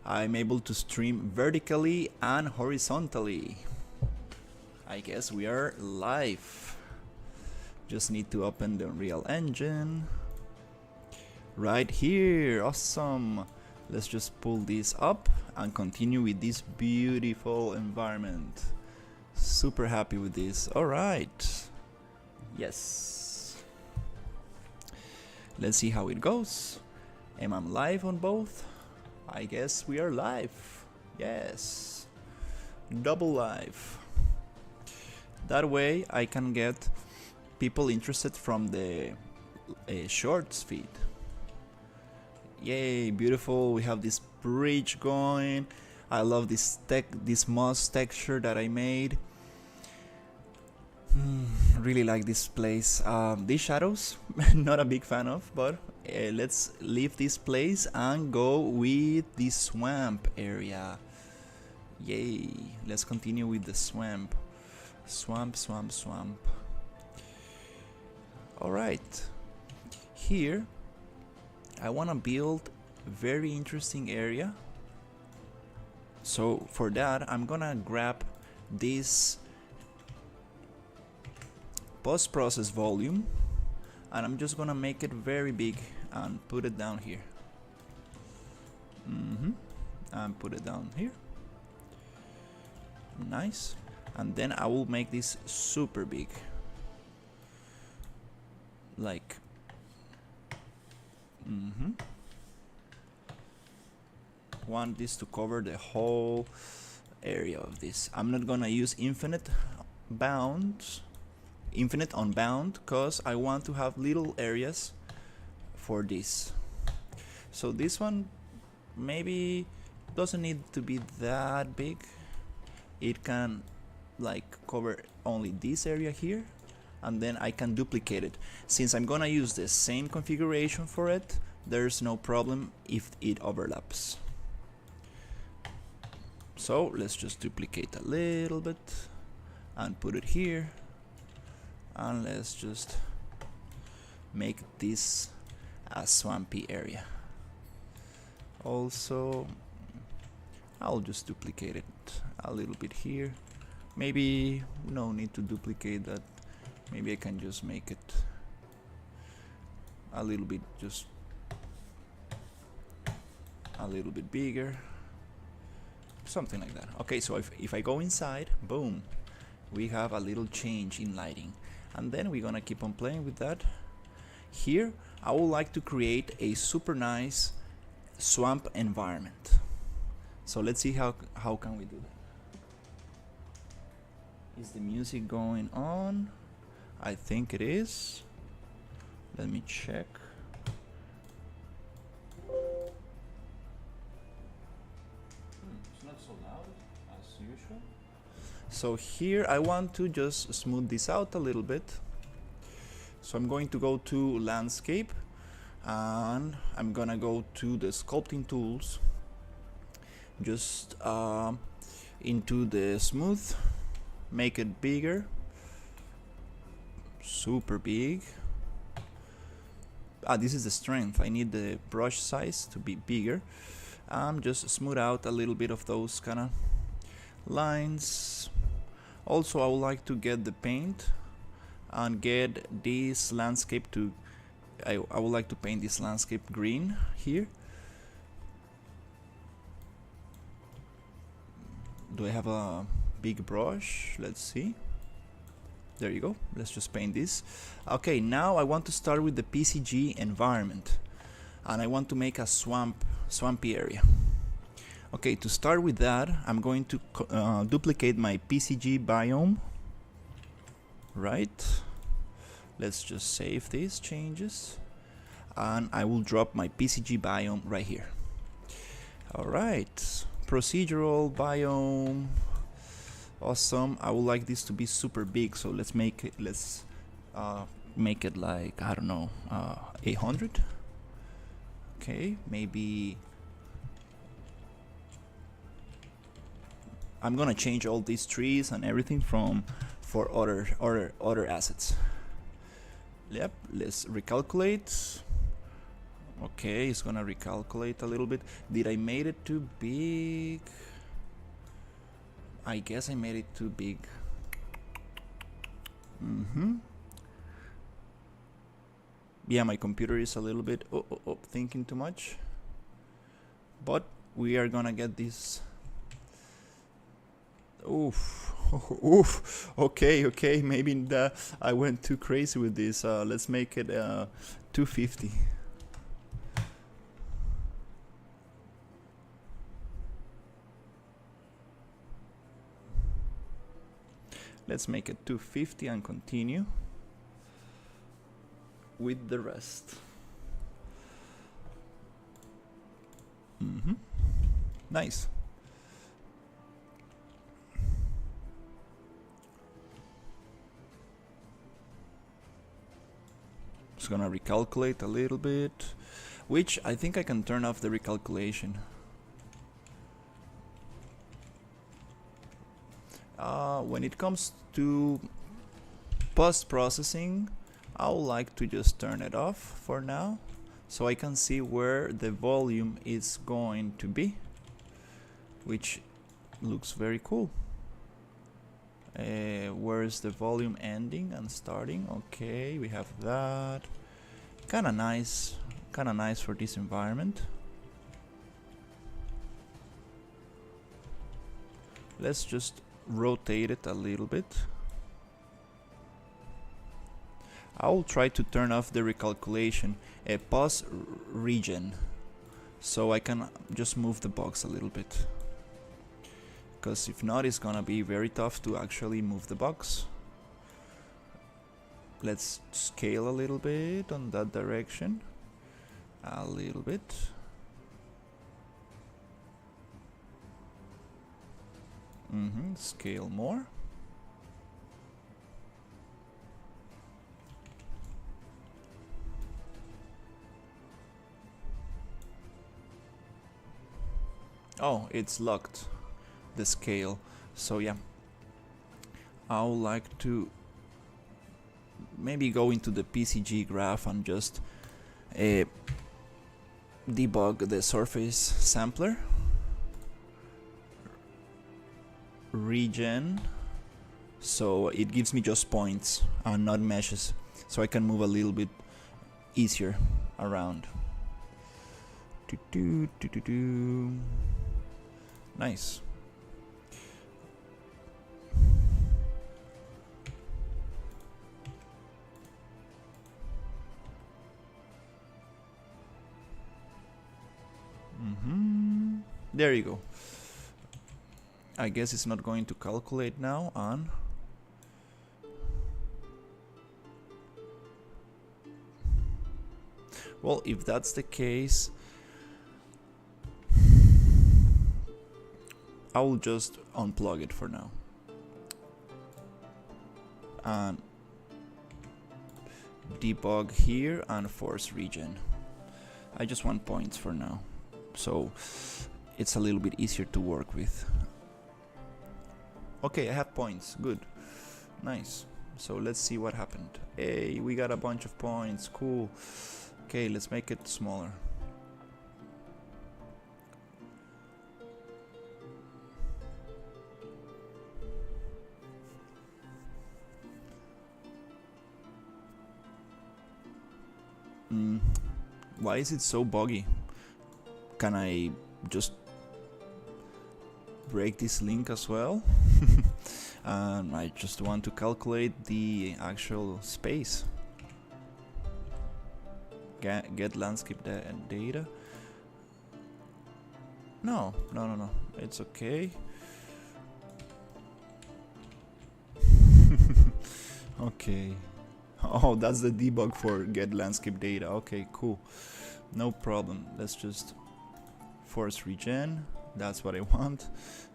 I'm able to stream vertically and horizontally. I guess we are live. Just need to open the Unreal Engine. Right here, awesome. Let's just pull this up and continue with this beautiful environment. Super happy with this. All right. Yes. Let's see how it goes. Am I live on both? I guess we are live. Yes. Double live. That way I can get people interested from the shorts feed. Yay, beautiful. We have this bridge going. I love this moss texture that I made. Really like this place. These shadows, not a big fan of, but let's leave this place and go with the swamp area. Yay, let's continue with the swamp. Swamp. Alright, here I want to build a very interesting area. So for that I'm gonna grab this post-process volume and I'm just gonna make it very big and put it down here. And put it down here. Nice. And then I will make this super big. Like want this to cover the whole area of this. I'm not gonna use infinite on bound because I want to have little areas for this. So this one maybe doesn't need to be that big. It can like cover only this area here, and then I can duplicate it. Since I'm gonna use the same configuration for it, there's no problem if it overlaps. So let's just duplicate a little bit and put it here, and let's just make this a swampy area. Also, I'll just duplicate it a little bit here. Maybe no need to duplicate that. Maybe I can just make it a little bit, just a little bit bigger, something like that. Okay, so if I go inside, boom, we have a little change in lighting, and then we're gonna keep on playing with that. Here I would like to create a super nice swamp environment. So let's see how can we do that. Is the music going on? I think it is. Let me check. It's not so loud as usual. So here I want to just smooth this out a little bit. So I'm going to go to landscape and I'm gonna go to the sculpting tools, just into the smooth, make it bigger, super big. This is the strength. I need the brush size to be bigger. Just smooth out a little bit of those kind of lines. Also I would like to get the paint and get this landscape to I would like to paint this landscape green here. Do I have a big brush? Let's see. There you go. Let's just paint this. Okay, now I want to start with the PCG environment, and I want to make a swampy area. Okay, to start with that, I'm going to duplicate my PCG biome. Right. Let's just save these changes, and I will drop my PCG biome right here. All right, procedural biome. Awesome. I would like this to be super big, so let's make it like, I don't know, 800. Okay, maybe I'm gonna change all these trees and everything for other assets. Yep, let's recalculate. Okay, it's gonna recalculate a little bit. Did I made it too big? I guess I made it too big. Yeah, my computer is a little bit thinking too much. But we are gonna get this. Oof. Oof. Okay. Maybe I went too crazy with this. Let's make it 250. Let's make it 250 and continue with the rest. Nice. Just gonna recalculate a little bit, which I think I can turn off the recalculation. When it comes to post-processing, I would like to just turn it off for now, so I can see where the volume is going to be, which looks very cool. Where is the volume ending and starting? Okay, we have that. Kinda nice for this environment. Let's just rotate it a little bit. I will try to turn off the recalculation, pause region, so I can just move the box a little bit. Because if not, it's gonna be very tough to actually move the box. Let's scale a little bit on that direction. A little bit. Scale more. Oh, it's locked, the scale. So yeah, I would like to maybe go into the PCG graph and just debug the surface sampler. Region, so it gives me just points and not meshes, so I can move a little bit easier around. Nice. There you go. I guess it's not going to calculate now on. Well, if that's the case, I will just unplug it for now. And debug here and force region. I just want points for now, so it's a little bit easier to work with. Okay, I have points. Good. Nice. So let's see what happened. Hey, we got a bunch of points. Cool. Okay, let's make it smaller. Why is it so buggy? Can I just break this link as well? And I just want to calculate the actual space. Get landscape data. No, it's okay. Okay. Oh, that's the debug for get landscape data. Okay, cool. No problem. Let's just force regen. That's what I want.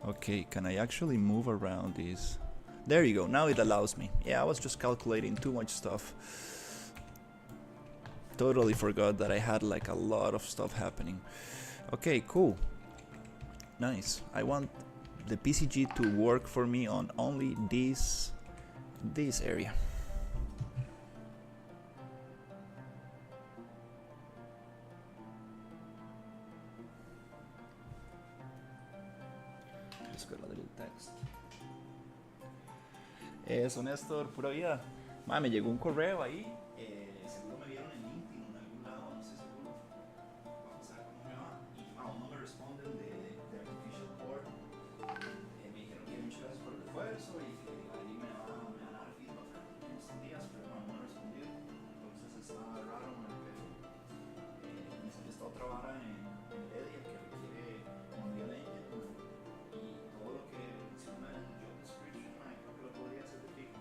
Okay, can I actually move around these? There you go. Now it allows me. Yeah, I was just calculating too much stuff. Totally forgot that I had like a lot of stuff happening. Okay, cool. Nice. I want the PCG to work for me on only this area. just got a little text. Eso, Néstor, pura vida. Ma, me llegó un correo ahí. Seguro me vieron en LinkedIn o en algún lado, no sé seguro. Vamos a ver cómo me va. Y aún no me responden de Artificial Core. Me dijeron que muchas gracias por el esfuerzo y que ahí me van a dar feedback en estos días, pero no me han respondido. Entonces está raro, man, pero me salió esta otra vara en Media que requiere Unreal Engine y todo lo que menciona en el job description, man, creo que lo podría hacer de fijo.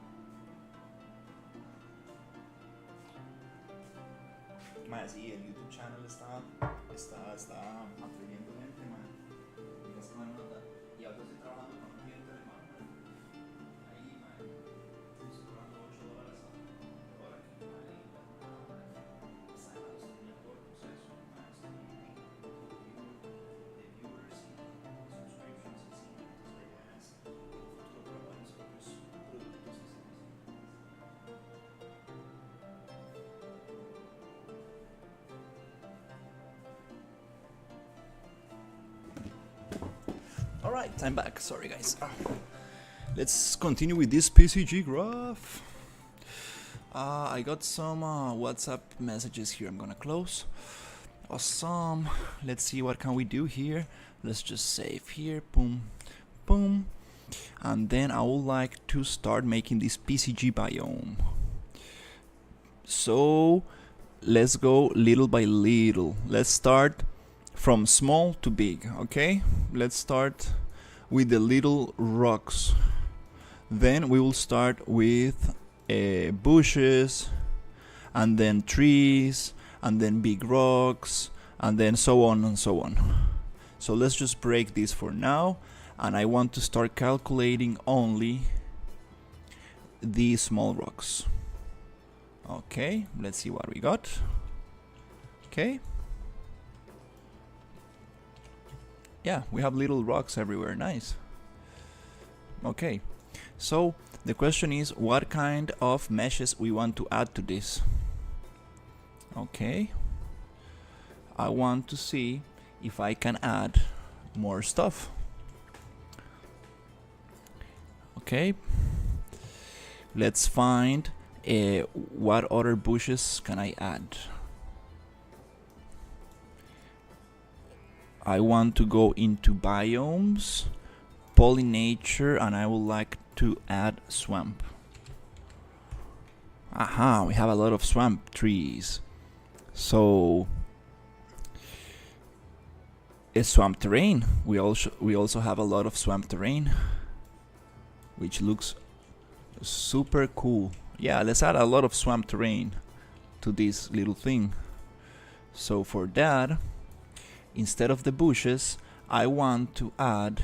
Más sí, el YouTube channel está atrayendo gente, man. Y vas a tomar nota. Y ahora estoy trabajando con un cliente alemán, man. Ahí, man, estoy cobrando $8 a la hora aquí, man. Y está sosteniendo todo el proceso, man. Estoy de viewers y subscriptions y así. Entonces la idea es en el futuro probar mis propios productos y así. Alright, I'm back. Sorry, guys. Let's continue with this PCG graph. I got some WhatsApp messages here. I'm gonna close. Awesome. Let's see what can we do here. Let's just save here. Boom, boom. And then I would like to start making this PCG biome. So let's go little by little. Let's start from small to big, okay? Let's start with the little rocks. Then we will start with bushes, and then trees, and then big rocks, and then so on and so on. So let's just break this for now, and I want to start calculating only these small rocks. Okay, let's see what we got. Okay. Yeah, we have little rocks everywhere. Nice. Okay, so the question is what kind of meshes we want to add to this. Okay, I want to see if I can add more stuff. Okay, let's find what other bushes can I add. I want to go into biomes, pollinature, and I would like to add swamp. Aha, we have a lot of swamp trees. So a swamp terrain. We also have a lot of swamp terrain, which looks super cool. Yeah, let's add a lot of swamp terrain to this little thing. So for that, instead of the bushes, I want to add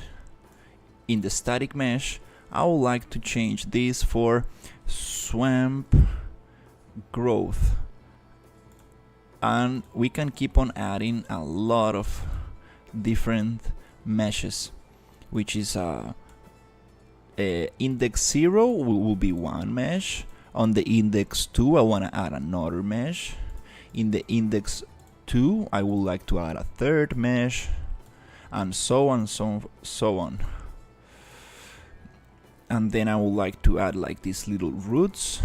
in the static mesh, I would like to change this for swamp growth. And we can keep on adding a lot of different meshes, which is index 0 will be one mesh. On the index 2, I want to add another mesh. In the index 2, I would like to add a third mesh, and so on, so on. And then I would like to add like these little roots,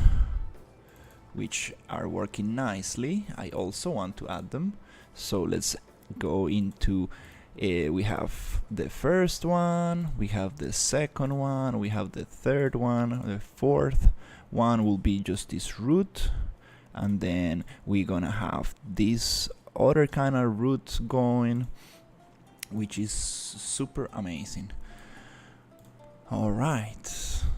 which are working nicely. I also want to add them. So let's go into, we have the first one, we have the second one, we have the third one, the fourth one will be just this root, and then we're gonna have this other kind of root going, which is super amazing. All right,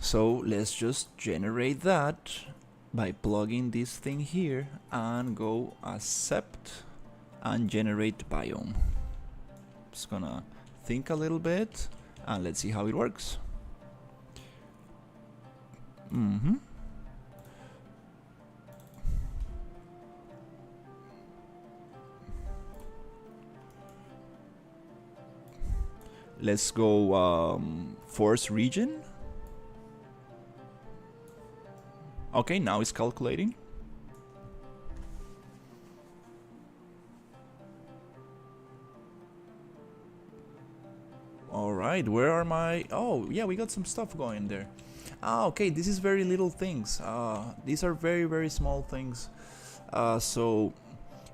so let's just generate that by plugging this thing here and go accept and generate biome. Just gonna think a little bit and let's see how it works. Let's go forest region. Okay, now it's calculating. Alright, where are my... Oh, yeah, we got some stuff going there. Ah, okay, this is very little things. These are very, very small things. So,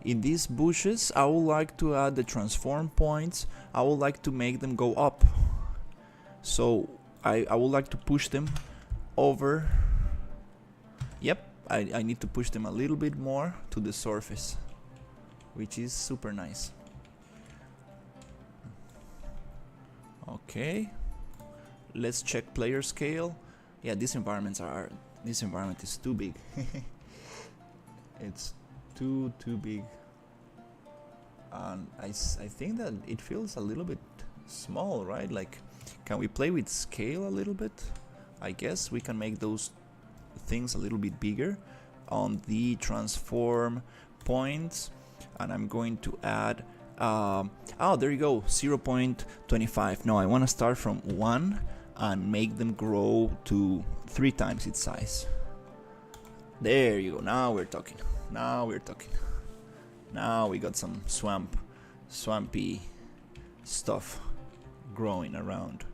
in these bushes, I would like to add the transform points. I would like to make them go up. So, I would like to push them over. Yep, I need to push them a little bit more to the surface, which is super nice. Okay, let's check player scale. Yeah, this environment is too big. It's too big, and I think that it feels a little bit small, right? Like, can we play with scale a little bit? I guess we can make those things a little bit bigger on the transform points, and I'm going to add oh, there you go, 0.25. No, I want to start from 1 and make them grow to 3 times its size. There you go. Now we're talking. Now we got some swampy stuff growing around.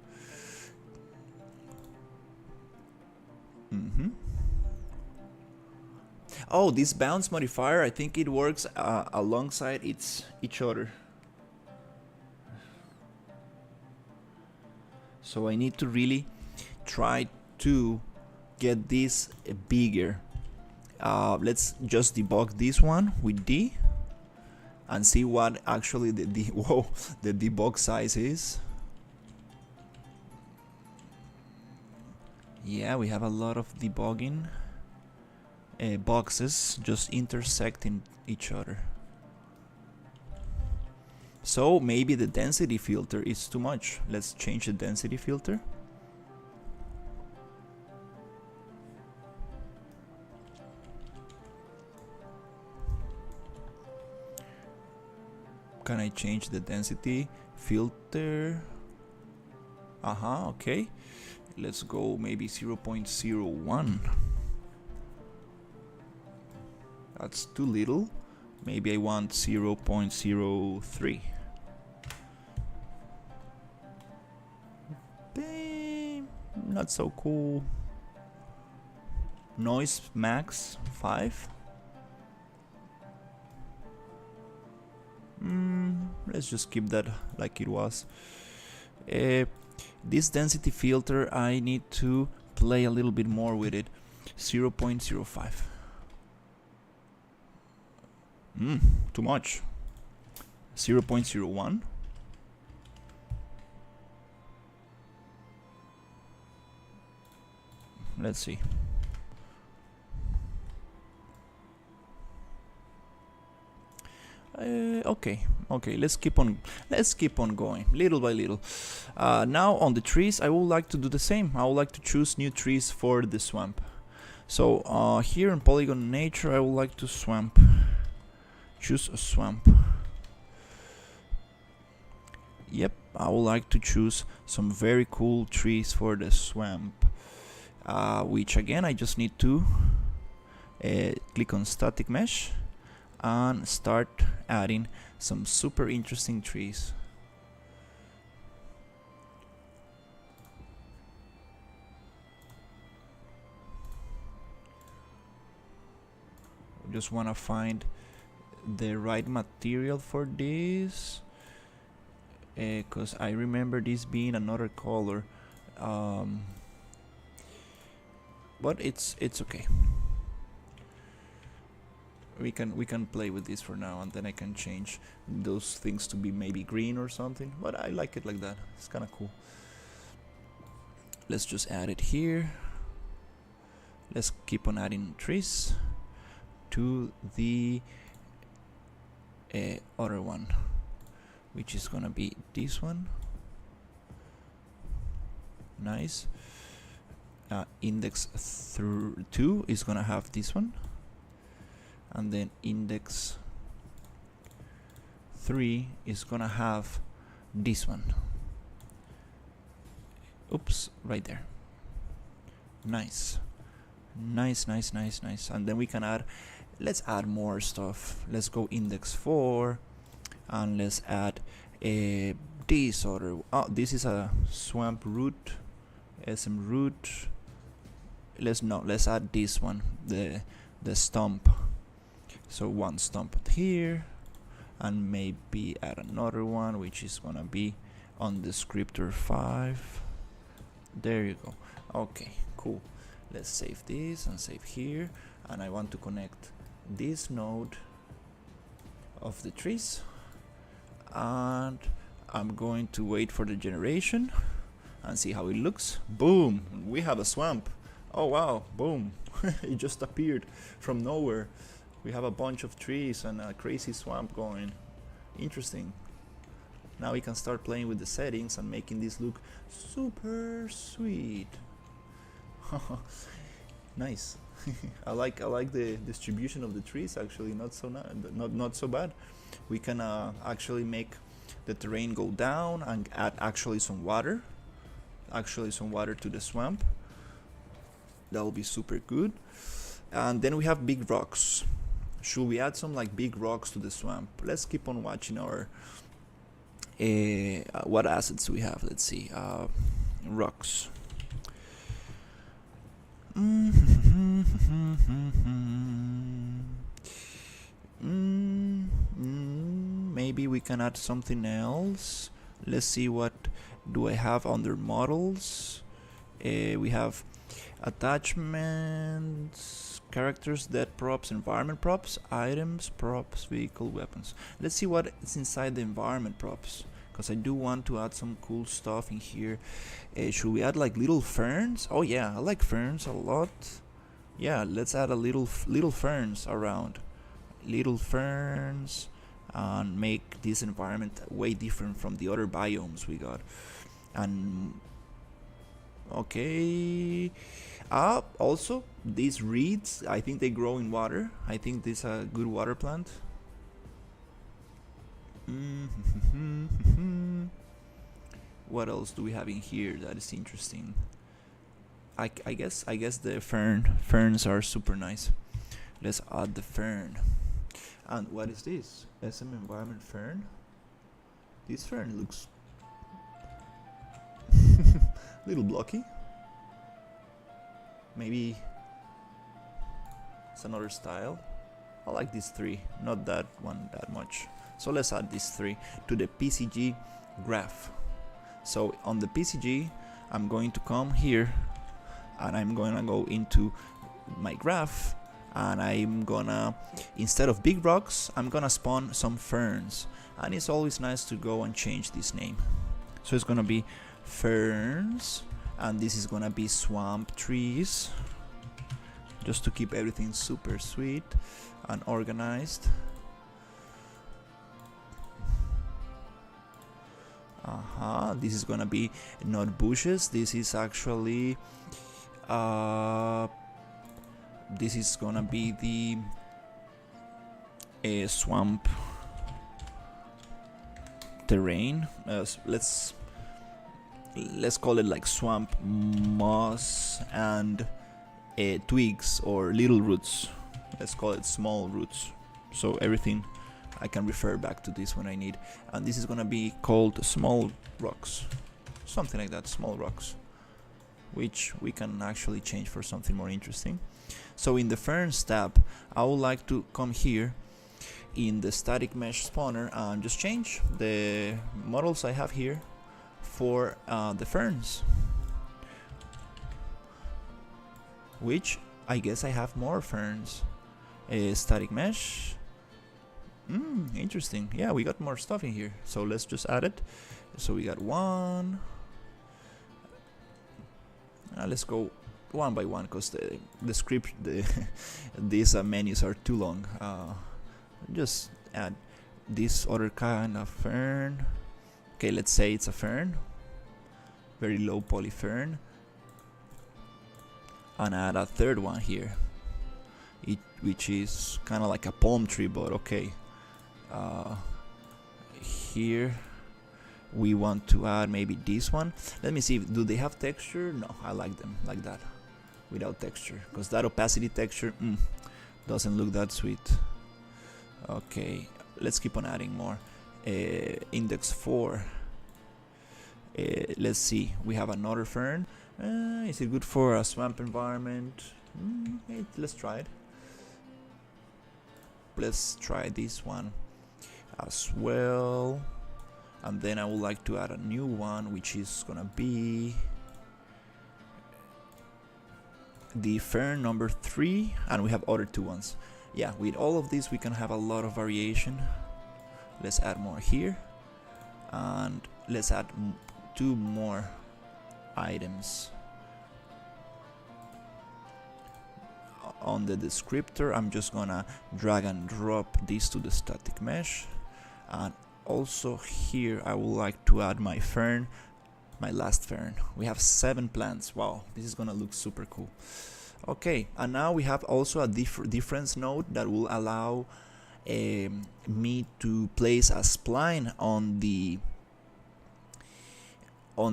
Oh, this bounce modifier, I think it works alongside each other. So I need to really try to get this bigger. Let's just debug this one with D and see what actually the debug size is. Yeah, we have a lot of debugging boxes just intersecting each other. So maybe the density filter is too much. Let's change the density filter. Can I change the density filter? Okay. Let's go maybe 0.01. That's too little. Maybe I want 0.03. Not so cool. Noise max 5. Let's just keep that like it was. This density filter, I need to play a little bit more with it. 0.05. Too much. 0.01. Let's see. Okay, let's keep on going little by little. Now on the trees, I would like to do the same. I would like to choose new trees for the swamp. So here in polygon nature, I would like to choose a swamp. Yep, I would like to choose some very cool trees for the swamp, which again I just need to click on static mesh and start adding some super interesting trees. Just want to find the right material for this, because I remember this being another color, but it's okay. We can play with this for now, and then I can change those things to be maybe green or something, but I like it like that. It's kind of cool. Let's just add it here. Let's keep on adding trees to the other one, which is gonna be this one. Nice. Index 2 is gonna have this one, and then index 3 is gonna have this one. Oops, right there. Nice. Nice. And then we can add, let's add more stuff. Let's go index 4 and let's add this other, oh, this is a swamp root, SM root. Let's add this one, the stump. So one stump here, and maybe add another one, which is gonna be on descriptor 5. There you go. Okay, cool. Let's save this and save here, and I want to connect this node of the trees, and I'm going to wait for the generation and see how it looks. Boom, we have a swamp. Oh wow, boom. It just appeared from nowhere. We have a bunch of trees and a crazy swamp going. Interesting. Now we can start playing with the settings and making this look super sweet. Nice. I like the distribution of the trees, actually. Not so bad. We can actually make the terrain go down and add actually some water to the swamp. That will be super good. And then we have big rocks. Should we add some like big rocks to the swamp? Let's keep on watching our what assets we have. Let's see. Rocks. Maybe we can add something else. Let's see, what do I have under models? We have attachments, characters, dead props, environment props, items, props, vehicle, weapons. Let's see what is inside the environment props, because I do want to add some cool stuff in here. Should we add like little ferns? Oh yeah, I like ferns a lot. Yeah, let's add a little ferns around. Little ferns, and make this environment way different from the other biomes we got. And okay, also these reeds, I think they grow in water. I think this is a good water plant. What else do we have in here that is interesting? I guess the ferns are super nice. Let's add the fern. And what is this? SM environment fern. This fern looks little blocky. Maybe it's another style. I like these three, not that one that much. So let's add these three to the PCG graph. So on the PCG, I'm going to come here and I'm gonna go into my graph, and I'm gonna, instead of big rocks, I'm gonna spawn some ferns. And it's always nice to go and change this name. So it's gonna be ferns, and this is gonna be swamp trees, just to keep everything super sweet and organized. This is gonna be not bushes. This is actually this is gonna be the swamp terrain. Let's call it like swamp moss and twigs or little roots. Let's call it small roots. So everything, I can refer back to this when I need. And this is gonna be called small rocks, something like that, small rocks, which we can actually change for something more interesting. So in the ferns tab, I would like to come here in the static mesh spawner and just change the models I have here for the ferns, which I guess I have more ferns. Static mesh. Interesting. Yeah, we got more stuff in here. So let's just add it. So we got one. Let's go one by one, because the script, these menus are too long. Just add this other kind of fern. Okay, let's say it's a fern, very low poly fern, and add a third one here, which is kind of like a palm tree, but okay. Here we want to add maybe this one. Let me see, do they have texture? No, I like them like that, without texture, because that opacity texture doesn't look that sweet. Okay, let's keep on adding more. Index 4. Let's see, we have another fern. Is it good for a swamp environment? Let's try it. Let's try this one as well. And then I would like to add a new one, which is gonna be the fern number 3, and we have other 2 ones. Yeah, with all of these we can have a lot of variation. Let's add more here, and let's add 2 more items. On the descriptor, I'm just gonna drag and drop this to the static mesh, and also here I would like to add my fern, my last fern. We have 7 plants. Wow, this is gonna look super cool. Okay, and now we have also a difference node that will allow me to place a spline on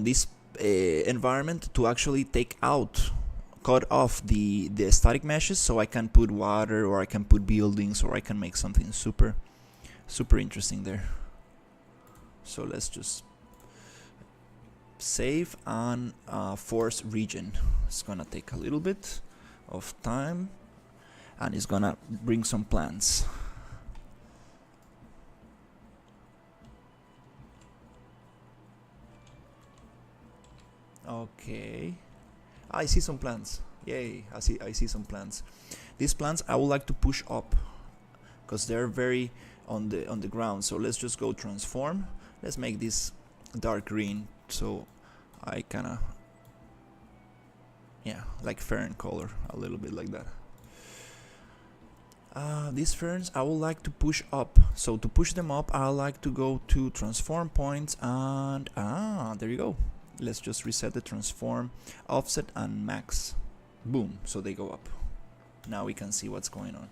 this environment to actually cut off the static meshes, so I can put water, or I can put buildings, or I can make something super interesting there. So let's just save and force region. It's gonna take a little bit of time, and it's gonna bring some plants. Okay, I see some plants. Yay, I see some plants. These plants I would like to push up because they're very on the ground. So let's just go transform. Let's make this dark green, so I kinda, yeah, like fern color, a little bit like that. These ferns I would like to push up. So to push them up, I like to go to transform points, and there you go. Let's just reset the transform, offset, and max. Boom, so they go up. Now we can see what's going on.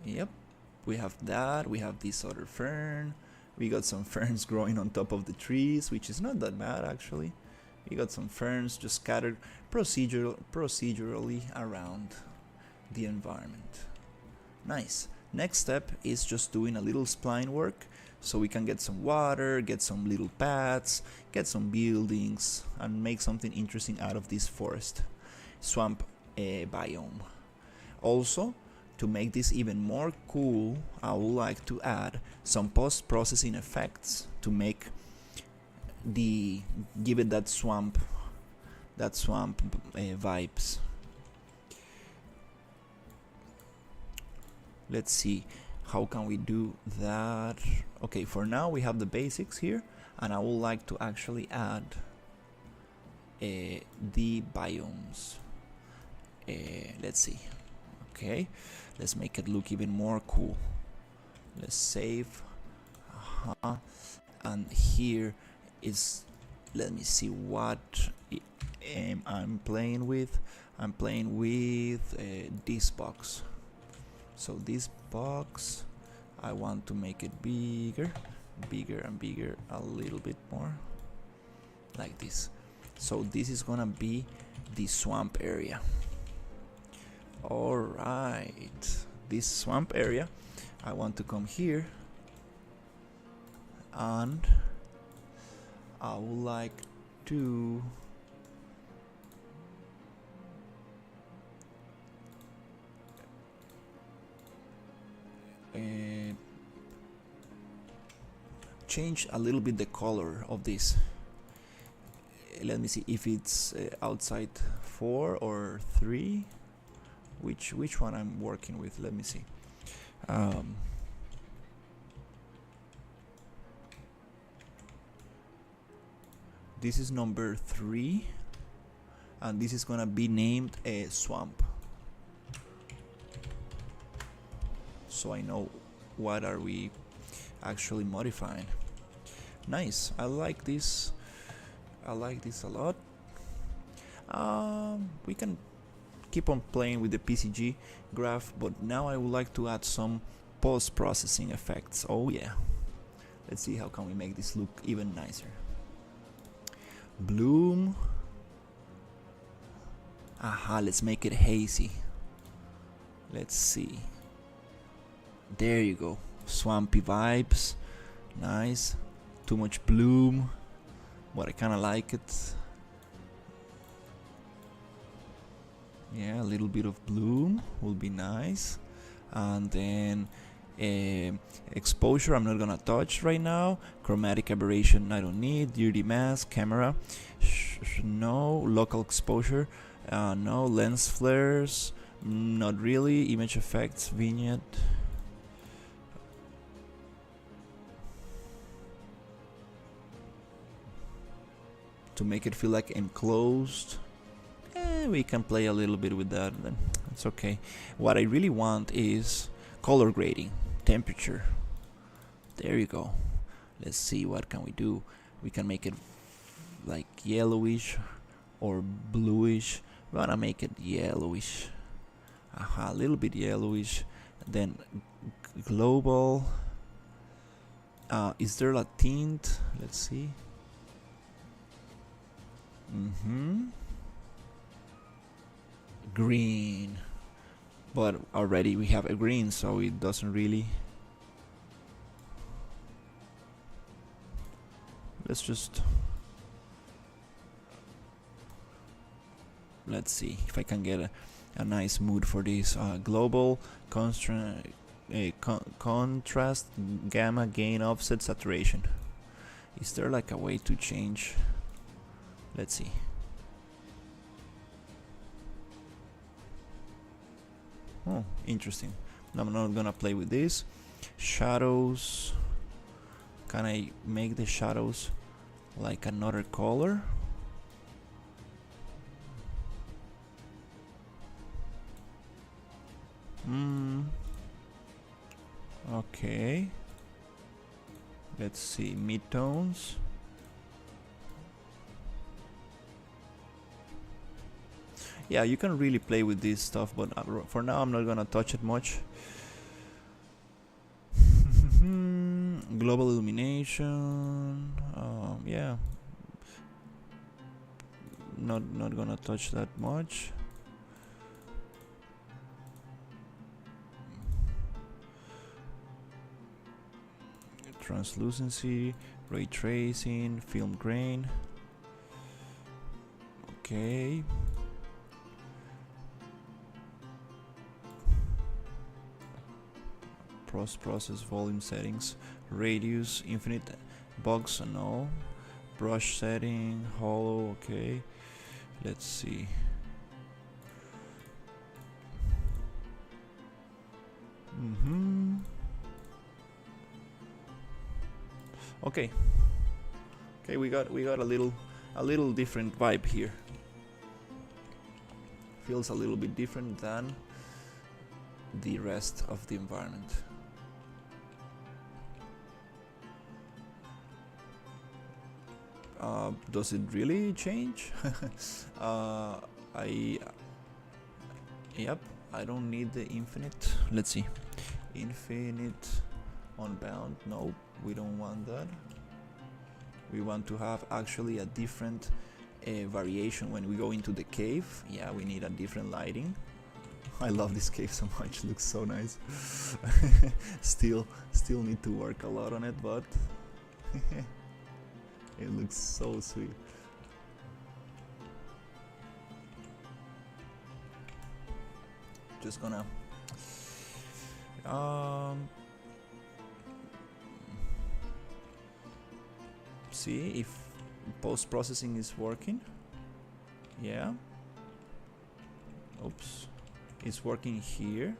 Yep, we have that. We have this other fern. We got some ferns growing on top of the trees, which is not that bad actually. We got some ferns just scattered procedurally around the environment. Nice. Next step is just doing a little spline work, so we can get some water, get some little paths, get some buildings, and make something interesting out of this forest swamp biome. Also, to make this even more cool, I would like to add some post-processing effects to make give it that swamp vibes. Let's see, how can we do that? Okay, for now we have the basics here, and I would like to actually add the biomes. Let's see. Okay, let's make it look even more cool. Let's save. And here is, let me see what I'm playing with. I'm playing with this box. So this box, I want to make it bigger and bigger, a little bit more, like this. So this is gonna be the swamp area. Alright, this swamp area, I want to come here, and I would like to change a little bit the color of this. Let me see if it's outside 4 or 3. Which one I'm working with? Let me see. This is number 3, and this is gonna be named a swamp. So I know what are we actually modifying. Nice. I like this. I like this a lot. We can keep on playing with the PCG graph, but now I would like to add some post-processing effects. Oh yeah. Let's see how can we make this look even nicer. Bloom. Aha, let's make it hazy. Let's see. There you go. Swampy vibes. Nice. Too much bloom. but I kind of like it. Yeah, a little bit of bloom will be nice. And then exposure I'm not gonna touch right now. Chromatic aberration I don't need. Dirty mask, camera, no. Local exposure, no. Lens flares, not really. Image effects, vignette. To make it feel like enclosed. We can play a little bit with that, then it's okay. What I really want is color grading, temperature. There you go. Let's see, what can we do? We can make it like yellowish or bluish. We wanna make it yellowish. A little bit yellowish. Then global. Is there a tint? Let's see. Green, but already we have a green, so it doesn't really. Let's see if I can get a nice mood for this. Global contrast, gamma, gain, offset, saturation. Is there like a way to change? Let's see. Oh, interesting. I'm not gonna play with this. Shadows. Can I make the shadows like another color? Okay. Let's see. Midtones. Yeah, you can really play with this stuff, but for now I'm not gonna touch it much. Global illumination. Yeah, not gonna touch that much. Translucency, ray tracing, film grain. Okay. Process volume settings, radius, infinite box, no. Brush setting, hollow, okay. Let's see. Okay. Okay, we got a little different vibe here. Feels a little bit different than the rest of the environment. Does it really change? Yep, I don't need the infinite. Let's see. Infinite unbound. No, we don't want that. We want to have actually a different variation when we go into the cave. Yeah, we need a different lighting. I love this cave so much. It looks so nice. still need to work a lot on it, but it looks so sweet. Just gonna see if post-processing is working. Yeah. Oops. It's working here.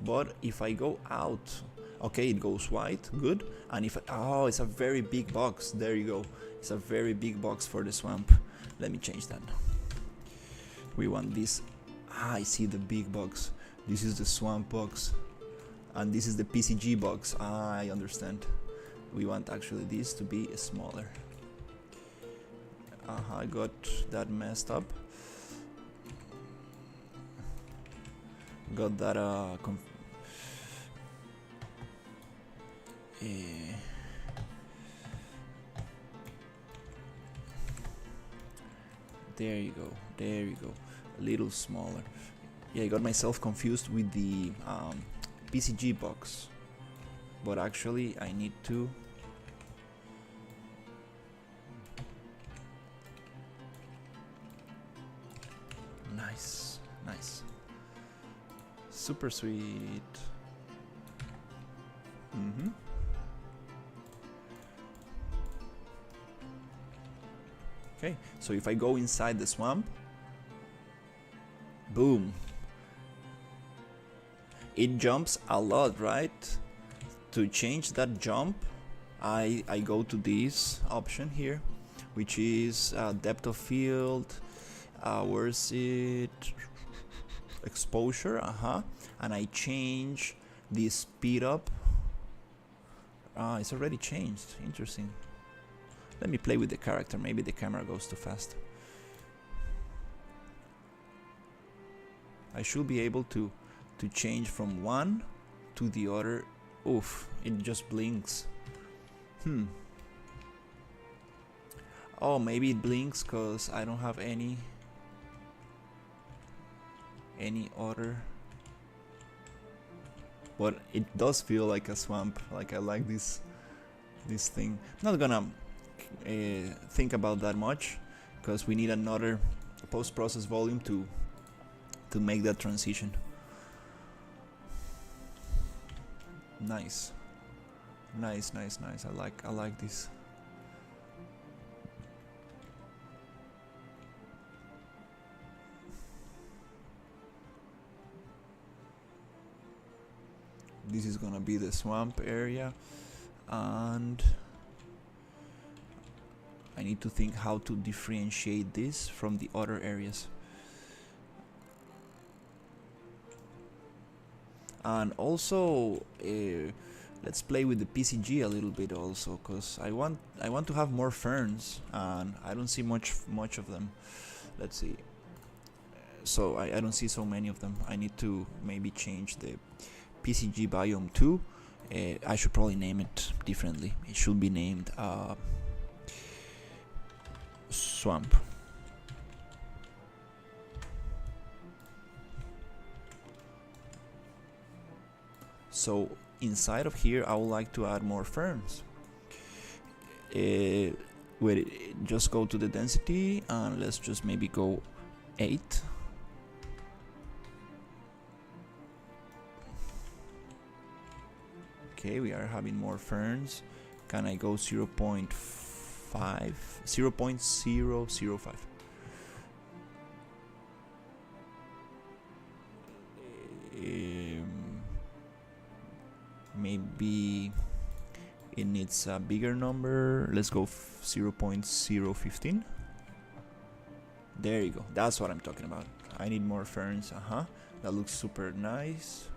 But if I go out, okay, it goes white, good. And if oh, it's a very big box. There you go. It's a very big box for the swamp. Let me change that. We want this. I see the big box. This is the swamp box, and this is the PCG box. I understand. We want actually this to be smaller. I got that messed up. Got that there you go, there you go, a little smaller. Yeah, I got myself confused with the PCG box. but actually I need to nice, nice, super sweet. Okay, so if I go inside the swamp, boom, it jumps a lot, right? To change that jump, I go to this option here, which is depth of field, where's it, exposure, and I change the speed up. It's already changed, interesting. Let me play with the character, maybe the camera goes too fast. I should be able to change from one to the other. Oof, it just blinks. Oh, maybe it blinks because I don't have any other. But it does feel like a swamp. Like I like this thing. I'm not gonna think about that much because we need another post-process volume to make that transition. Nice, nice, nice, nice. I like this. This is gonna be the swamp area, and I need to think how to differentiate this from the other areas. And also let's play with the PCG a little bit also, because I want to have more ferns and I don't see much of them. Let's see. So I don't see so many of them. I need to maybe change the PCG biome 2. I should probably name it differently. It should be named swamp. So inside of here I would like to add more ferns. Just go to the density and let's just maybe go 8. Okay, we are having more ferns. Can I go 0.5? 0.005. Maybe it needs a bigger number. Let's go 0.015. There you go. That's what I'm talking about. I need more ferns. That looks super nice.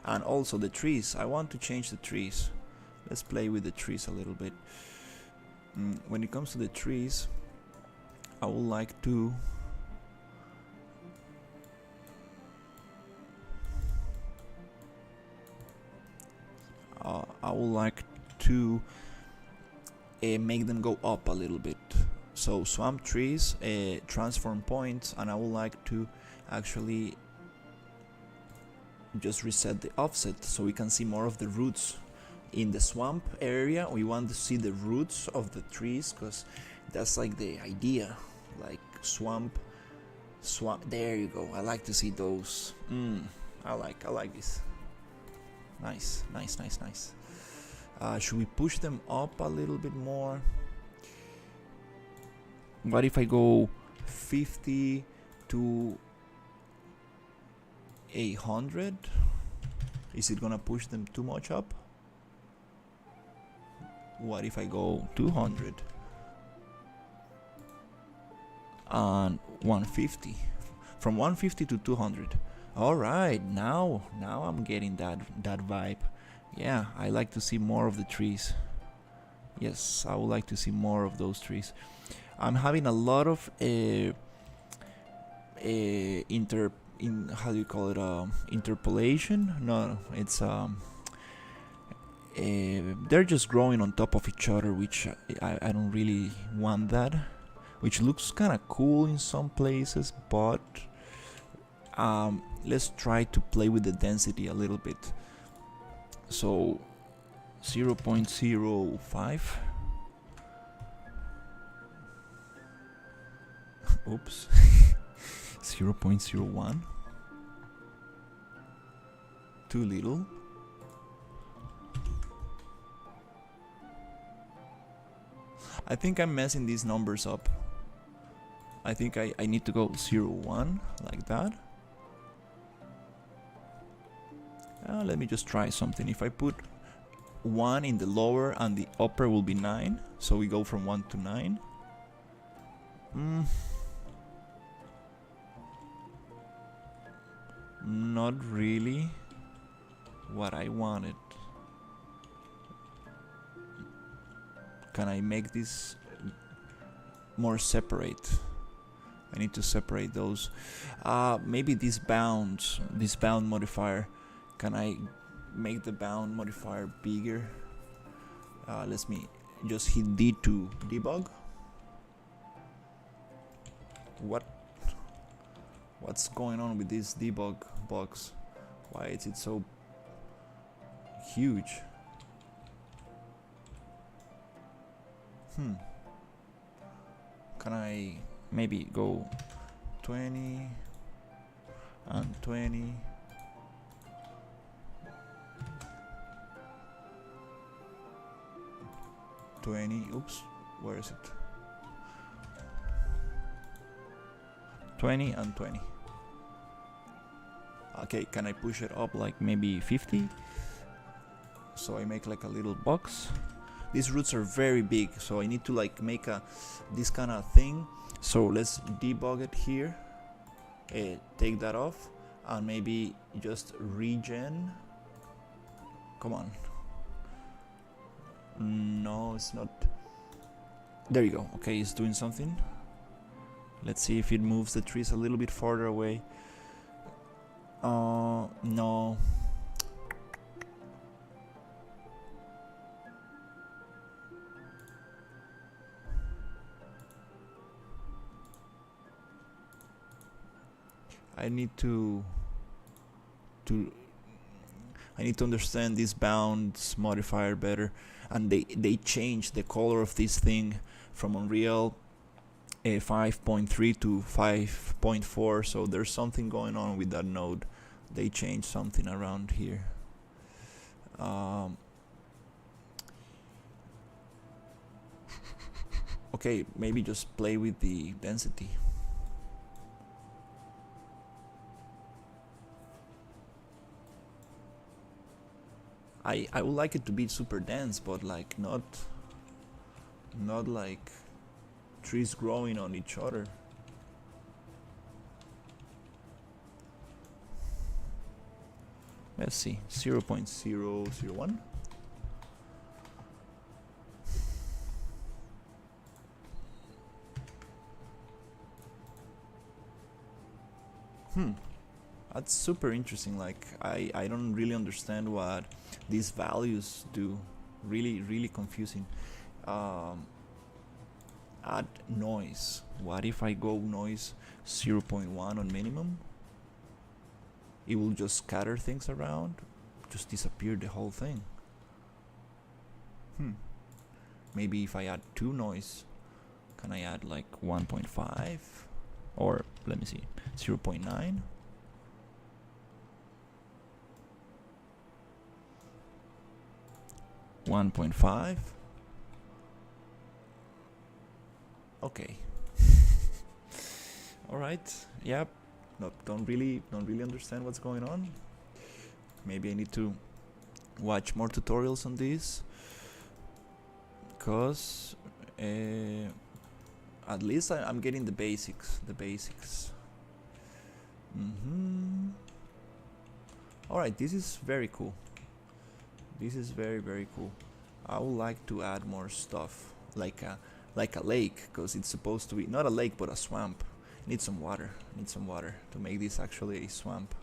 And also the trees. I want to change the trees. Let's play with the trees a little bit. When it comes to the trees, I would like to make them go up a little bit. So swamp trees, transform points, and I would like to actually just reset the offset so we can see more of the roots. In the swamp area we want to see the roots of the trees, because that's like the idea, like swamp. There you go. I like to see those. I like this. Nice. Should we push them up a little bit more? What if I go 50 to 800? Is it gonna push them too much up? What if I go 200 and 150? From 150 to 200. All right, now I'm getting that vibe. Yeah, I like to see more of the trees. Yes, I would like to see more of those trees. I'm having a lot of how do you call it? Interpolation? No, it's they're just growing on top of each other, which I don't really want that. Which looks kind of cool in some places, but let's try to play with the density a little bit. So 0.05. Oops. 0.01. Too little. I think I'm messing these numbers up. I think I need to go 0.1 like that. Let me just try something. If I put 1 in the lower and the upper will be 9, so we go from 1 to 9. Not really what I wanted. Can I make this more separate? I need to separate those. Maybe this bound modifier. Can I make the bound modifier bigger? Let me just hit D to debug. What's going on with this debug box? Why is it so huge? Can I maybe go 20 and 20? Oops, where is it? 20 and 20. Okay, can I push it up like maybe 50? So I make like a little box. These roots are very big, so I need to like make this kind of thing. So let's debug it here. Take that off and maybe just regen. Come on. No, it's not. There you go. Okay, it's doing something. Let's see if it moves the trees a little bit farther away. No. I need to understand this bounds modifier better, and they changed the color of this thing from Unreal 5.3 to 5.4, so there's something going on with that node. They changed something around here. Okay, maybe just play with the density. I would like it to be super dense, but like not like trees growing on each other. Let's see, 0.001. That's super interesting. Like I don't really understand what these values do. Really confusing. Add noise. What if I go noise 0.1 on minimum? It will just scatter things around, just disappear the whole thing. Maybe if I add 2 noise, can I add like 1.5? Or let me see, 0.9? $1.5. Okay. All right. Yep. No, don't really understand what's going on. Maybe I need to watch more tutorials on this, because at least I'm getting the basics. All right. This is very cool. This is very cool. I would like to add more stuff, like a lake, because it's supposed to be not a lake but a swamp. Need some water to make this actually a swamp.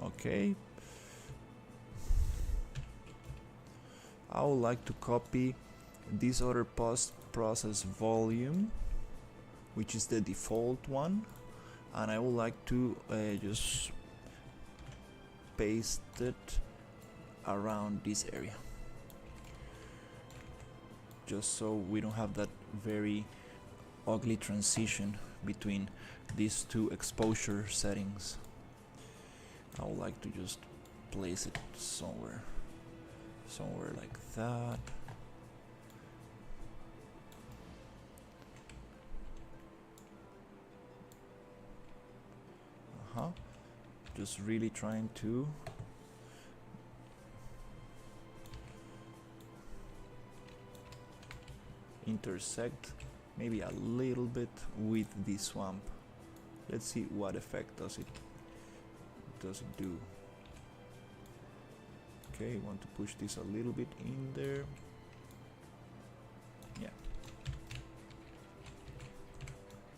Okay. I would like to copy this other post-process volume, which is the default one, and I would like to just paste it around this area, just so we don't have that very ugly transition between these two exposure settings. I would like to just place it somewhere like that. Just really trying to intersect maybe a little bit with the swamp. Let's see what effect does it do. Okay, want to push this a little bit in there. Yeah.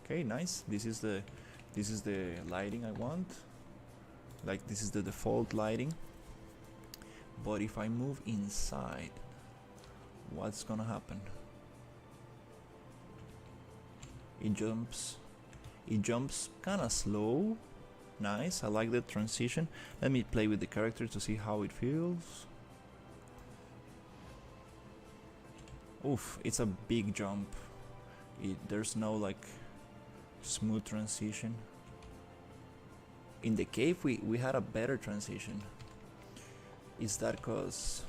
Okay, nice. This is the lighting I want. Like, this is the default lighting. But if I move inside, what's gonna happen? It jumps kind of slow. Nice, I like that transition. Let me play with the character to see how it feels. Oof, it's a big jump. There's no like smooth transition. In the cave we had a better transition. Is that cause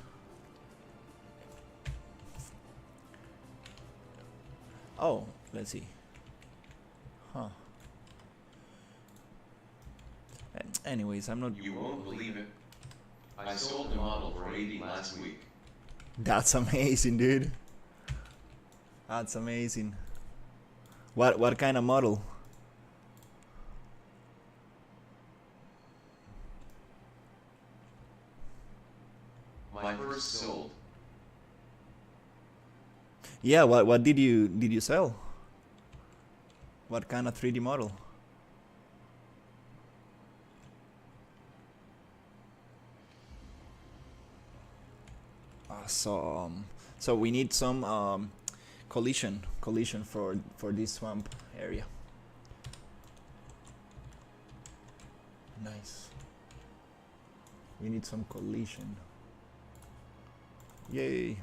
oh, let's see. Huh. Anyways, I'm not. You won't believe it. I sold the model for 80 last week. That's amazing, dude. That's amazing. What kind of model? My first sold. Yeah, what did you sell? What kind of 3D model? Awesome. So we need some collision for this swamp area. Nice. We need some collision. Yay.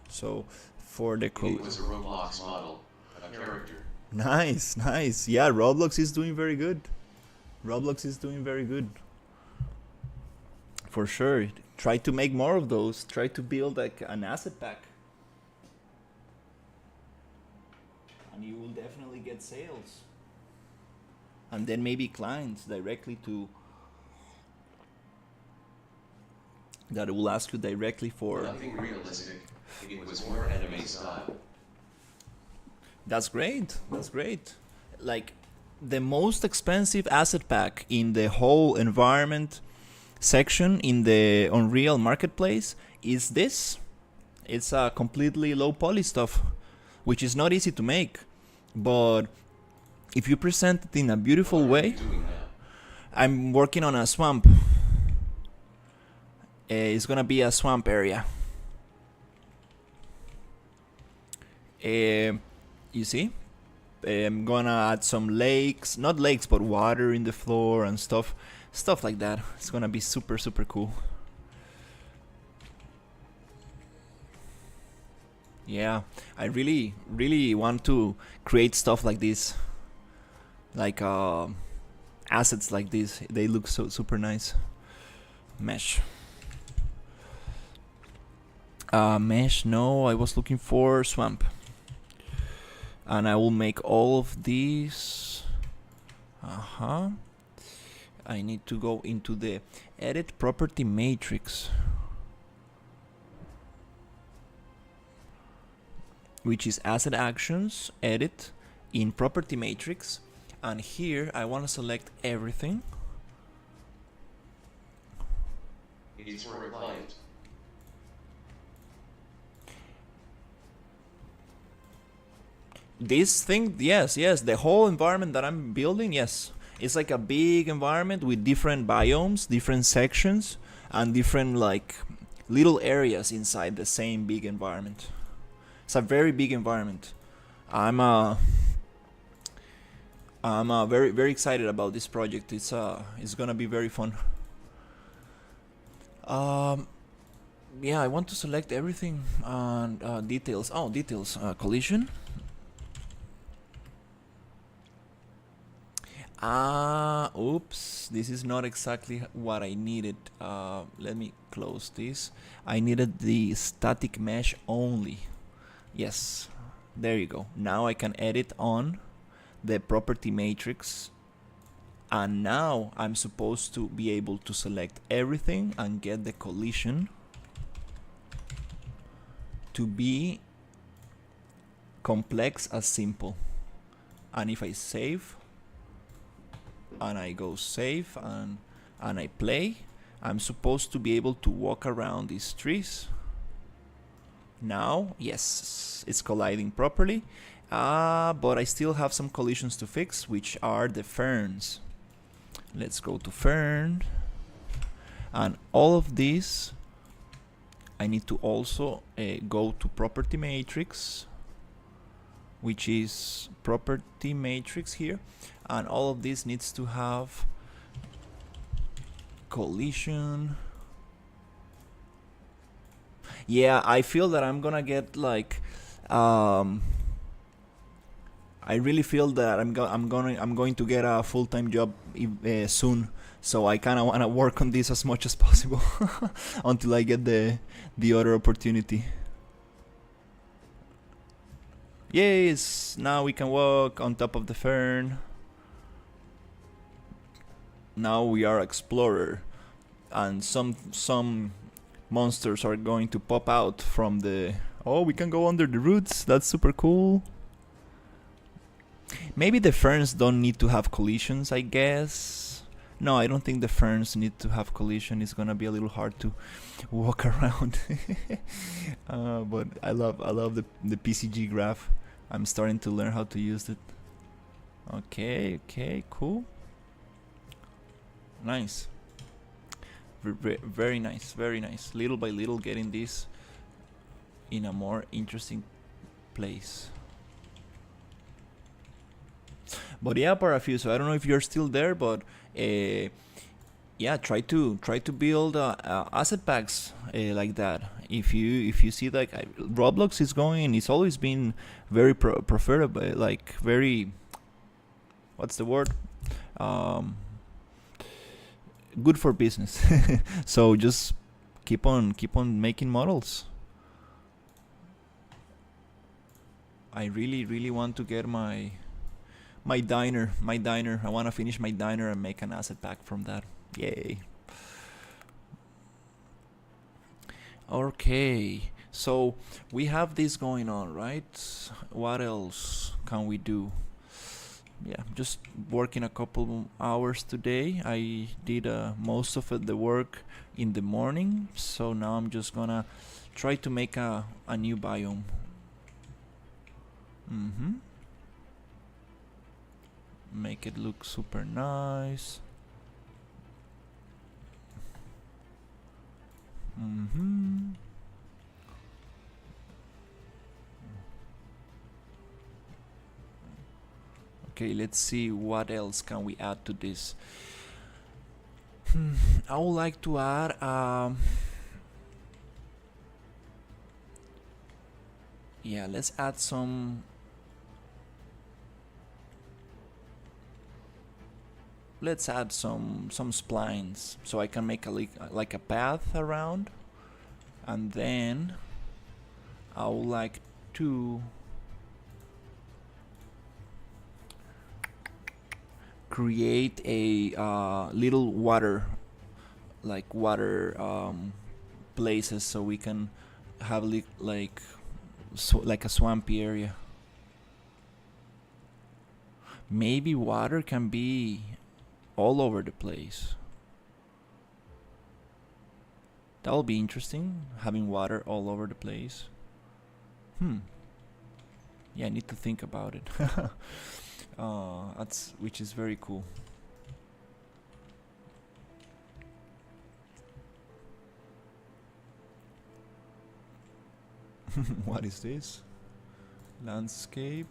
So for the It was a Roblox model, a character. Nice. Yeah, Roblox is doing very good. Roblox is doing very good. For sure. Try to make more of those. Try to build like an asset pack. And you will definitely get sales. And then maybe clients directly to that will ask you directly for. Nothing realistic. It was more anime style. That's great. That's great. Like the most expensive asset pack in the whole environment section in the Unreal Marketplace is this. It's a completely low poly stuff, which is not easy to make, but if you present it in a beautiful way. I'm working on a swamp. It's gonna be a swamp area. You see? I'm gonna add some lakes, not lakes, but water in the floor and stuff like that. It's gonna be super cool. Yeah, I really want to create stuff like this, like assets like this. They look so super nice. Mesh. Mesh. No, I was looking for swamp. And I will make all of these. I need to go into the edit property matrix, which is asset actions, edit in property matrix. And here I want to select everything. It's for a client. This thing, yes, the whole environment that I'm building, yes, It's like a big environment with different biomes, different sections, and different like little areas inside the same big environment. It's a very big environment. I'm very excited about this project. It's gonna be very fun. Yeah, I want to select everything and details. Oh, details. Collision. Oops. This is not exactly what I needed. Let me close this. I needed the static mesh only. Yes. There you go. Now I can edit on the property matrix. And now I'm supposed to be able to select everything and get the collision to be complex as simple. And if I save and I go save and I play, I'm supposed to be able to walk around these trees. Now, yes, it's colliding properly, but I still have some collisions to fix, which are the ferns. Let's go to fern, and all of these I need to also go to property matrix, which is property matrix here, and all of this needs to have collision. Yeah, I feel that I'm gonna get like I really feel that I'm going to get a full-time job soon, so I kind of want to work on this as much as possible until I get the other opportunity. Yes, now we can walk on top of the fern. Now we are explorer, and some monsters are going to pop out from the... Oh, we can go under the roots. That's super cool. Maybe the ferns don't need to have collisions, I guess. No, I don't think the ferns need to have collision. It's gonna be a little hard to walk around. But I love the PCG graph. I'm starting to learn how to use it. Okay, cool. Nice. Very nice, very nice. Little by little getting this in a more interesting place. But yeah, Parafuso, I don't know if you're still there, but yeah, try to build asset packs like that. If you see like Roblox is going, it's always been very preferable, like very, what's the word? Good for business. So just keep on making models. I really want to get my diner. I want to finish my diner and make an asset pack from that. Yay. Okay, so we have this going on, right? What else can we do? Yeah, just working a couple hours today. I did most of the work in the morning, so now I'm just gonna try to make a new biome. Make it look super nice. Okay, let's see what else can we add to this. I would like to add yeah, let's add some splines so I can make like a path around, and then I would like to create a little water places so we can have like a swampy area. Maybe water can be all over the place. That'll be interesting, having water all over the place. Yeah, I need to think about it. Which is very cool. What is this? Landscape.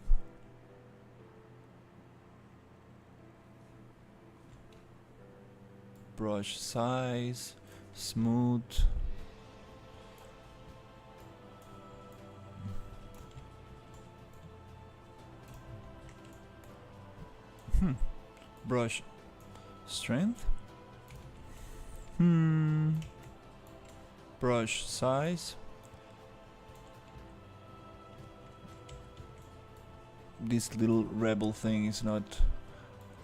Brush size. Smooth. Brush strength. Brush size. This little rebel thing is not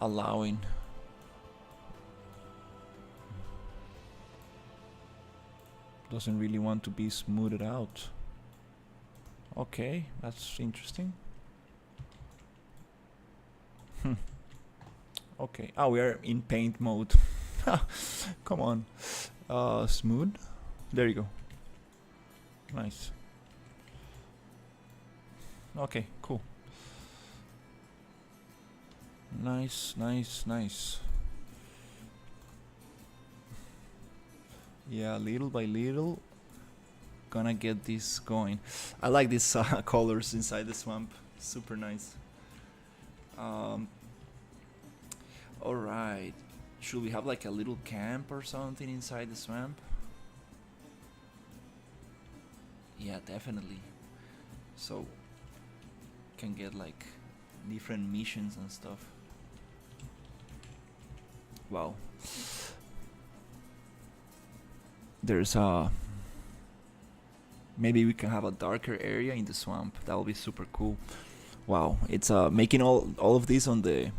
allowing. Doesn't really want to be smoothed out. Okay, that's interesting. Okay. Oh, we are in paint mode. Come on. Smooth. There you go. Nice. Okay, cool. Nice, nice, nice. Yeah, little by little, gonna get this going. I like these colors inside the swamp. Super nice. Alright. Should we have like a little camp or something inside the swamp? Yeah, definitely. So, can get like different missions and stuff. Wow. There's maybe we can have a darker area in the swamp. That will be super cool. Wow, it's making all of this on the,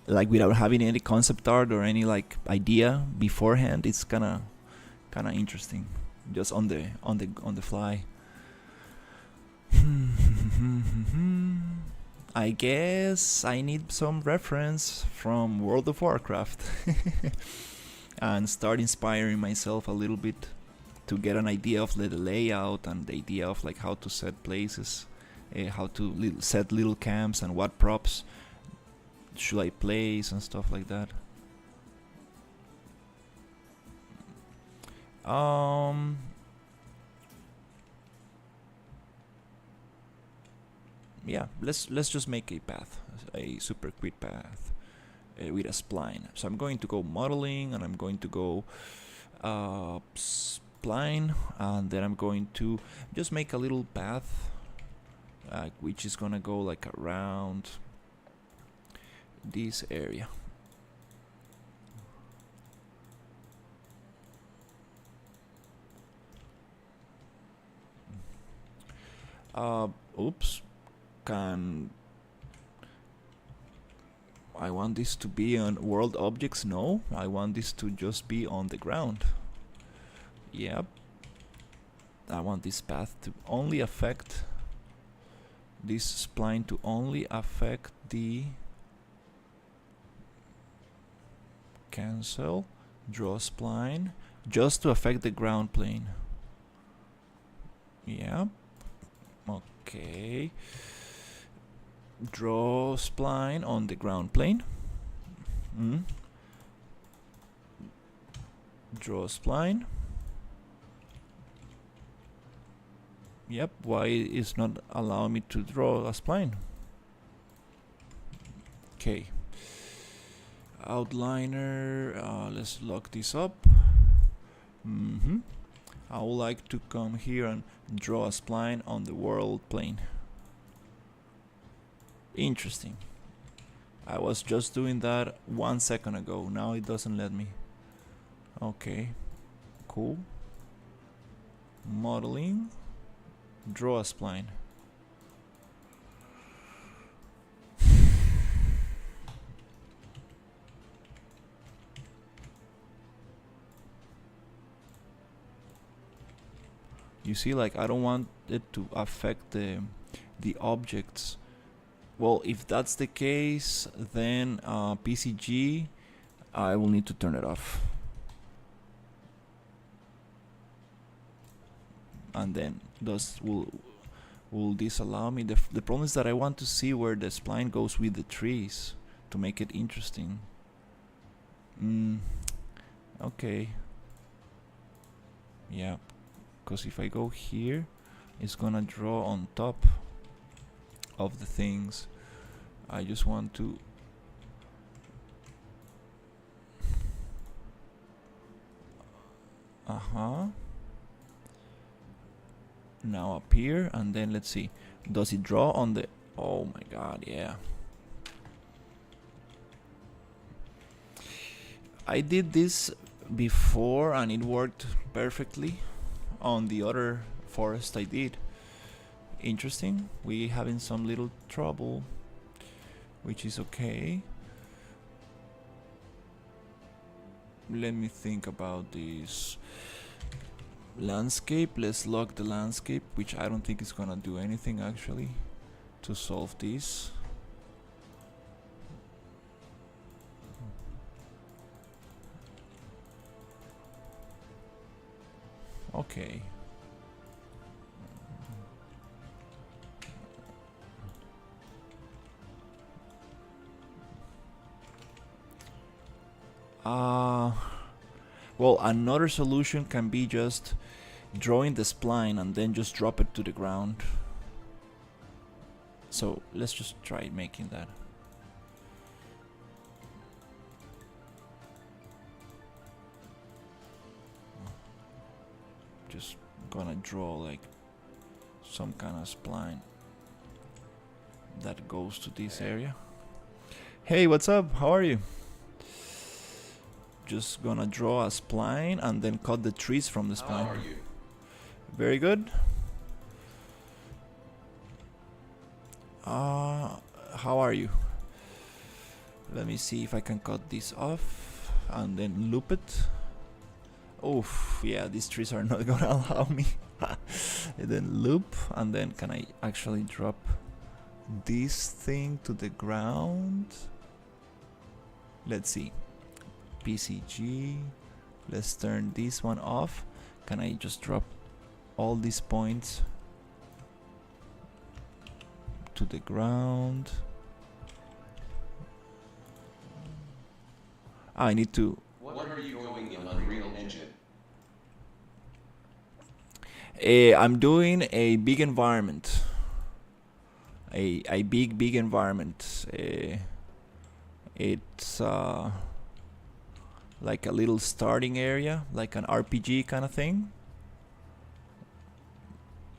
like, without having any concept art or any like idea beforehand. It's kind of interesting, just on the fly. I guess I need some reference from World of Warcraft and start inspiring myself a little bit to get an idea of the layout and the idea of like how to set places, how to set little camps and what props should I place and stuff like that. Yeah, let's just make a path, a super quick path with a spline. So I'm going to go modeling, and I'm going to go spline, and then I'm going to just make a little path, which is gonna go like around this area. Oops. Can I want this to be on world objects? No, I want this to just be on the ground. Yep. I want this path to only affect this spline, to only affect the cancel, draw spline, just to affect the ground plane. Yep. Okay. Draw spline on the ground plane. Draw spline. Yep, why is not allowing me to draw a spline? Okay. Outliner, let's lock this up. I would like to come here and draw a spline on the world plane. Interesting. I was just doing that 1 second ago. Now it doesn't let me. Okay. Cool. Modeling. Draw a spline. You see, like, I don't want it to affect the objects. Well, if that's the case, then PCG, I will need to turn it off. And then will this allow me? The problem is that I want to see where the spline goes with the trees to make it interesting. Okay. Yeah, because if I go here, is gonna draw on top of the things. I just want to now up here, and then let's see, does it draw on the, oh my god, yeah. I did this before and it worked perfectly on the other forest I did. Interesting. We having some little trouble, which is okay. Let me think about this landscape. Let's lock the landscape, which I don't think is gonna do anything actually to solve this. Okay. Well, another solution can be just drawing the spline and then just drop it to the ground. So let's just try making that. Just gonna draw like some kind of spline that goes to this area. Hey, what's up? How are you? Just gonna draw a spline and then cut the trees from the spline. How are you? Very good. How are you? Let me see if I can cut this off and then loop it. Oof, yeah, these trees are not gonna allow me. And then loop, and then can I actually drop this thing to the ground? Let's see. PCG. Let's turn this one off. Can I just drop all these points to the ground? I need to. What are you going in Unreal Engine? I'm doing a big environment. A big environment. It's like a little starting area, like an RPG kind of thing.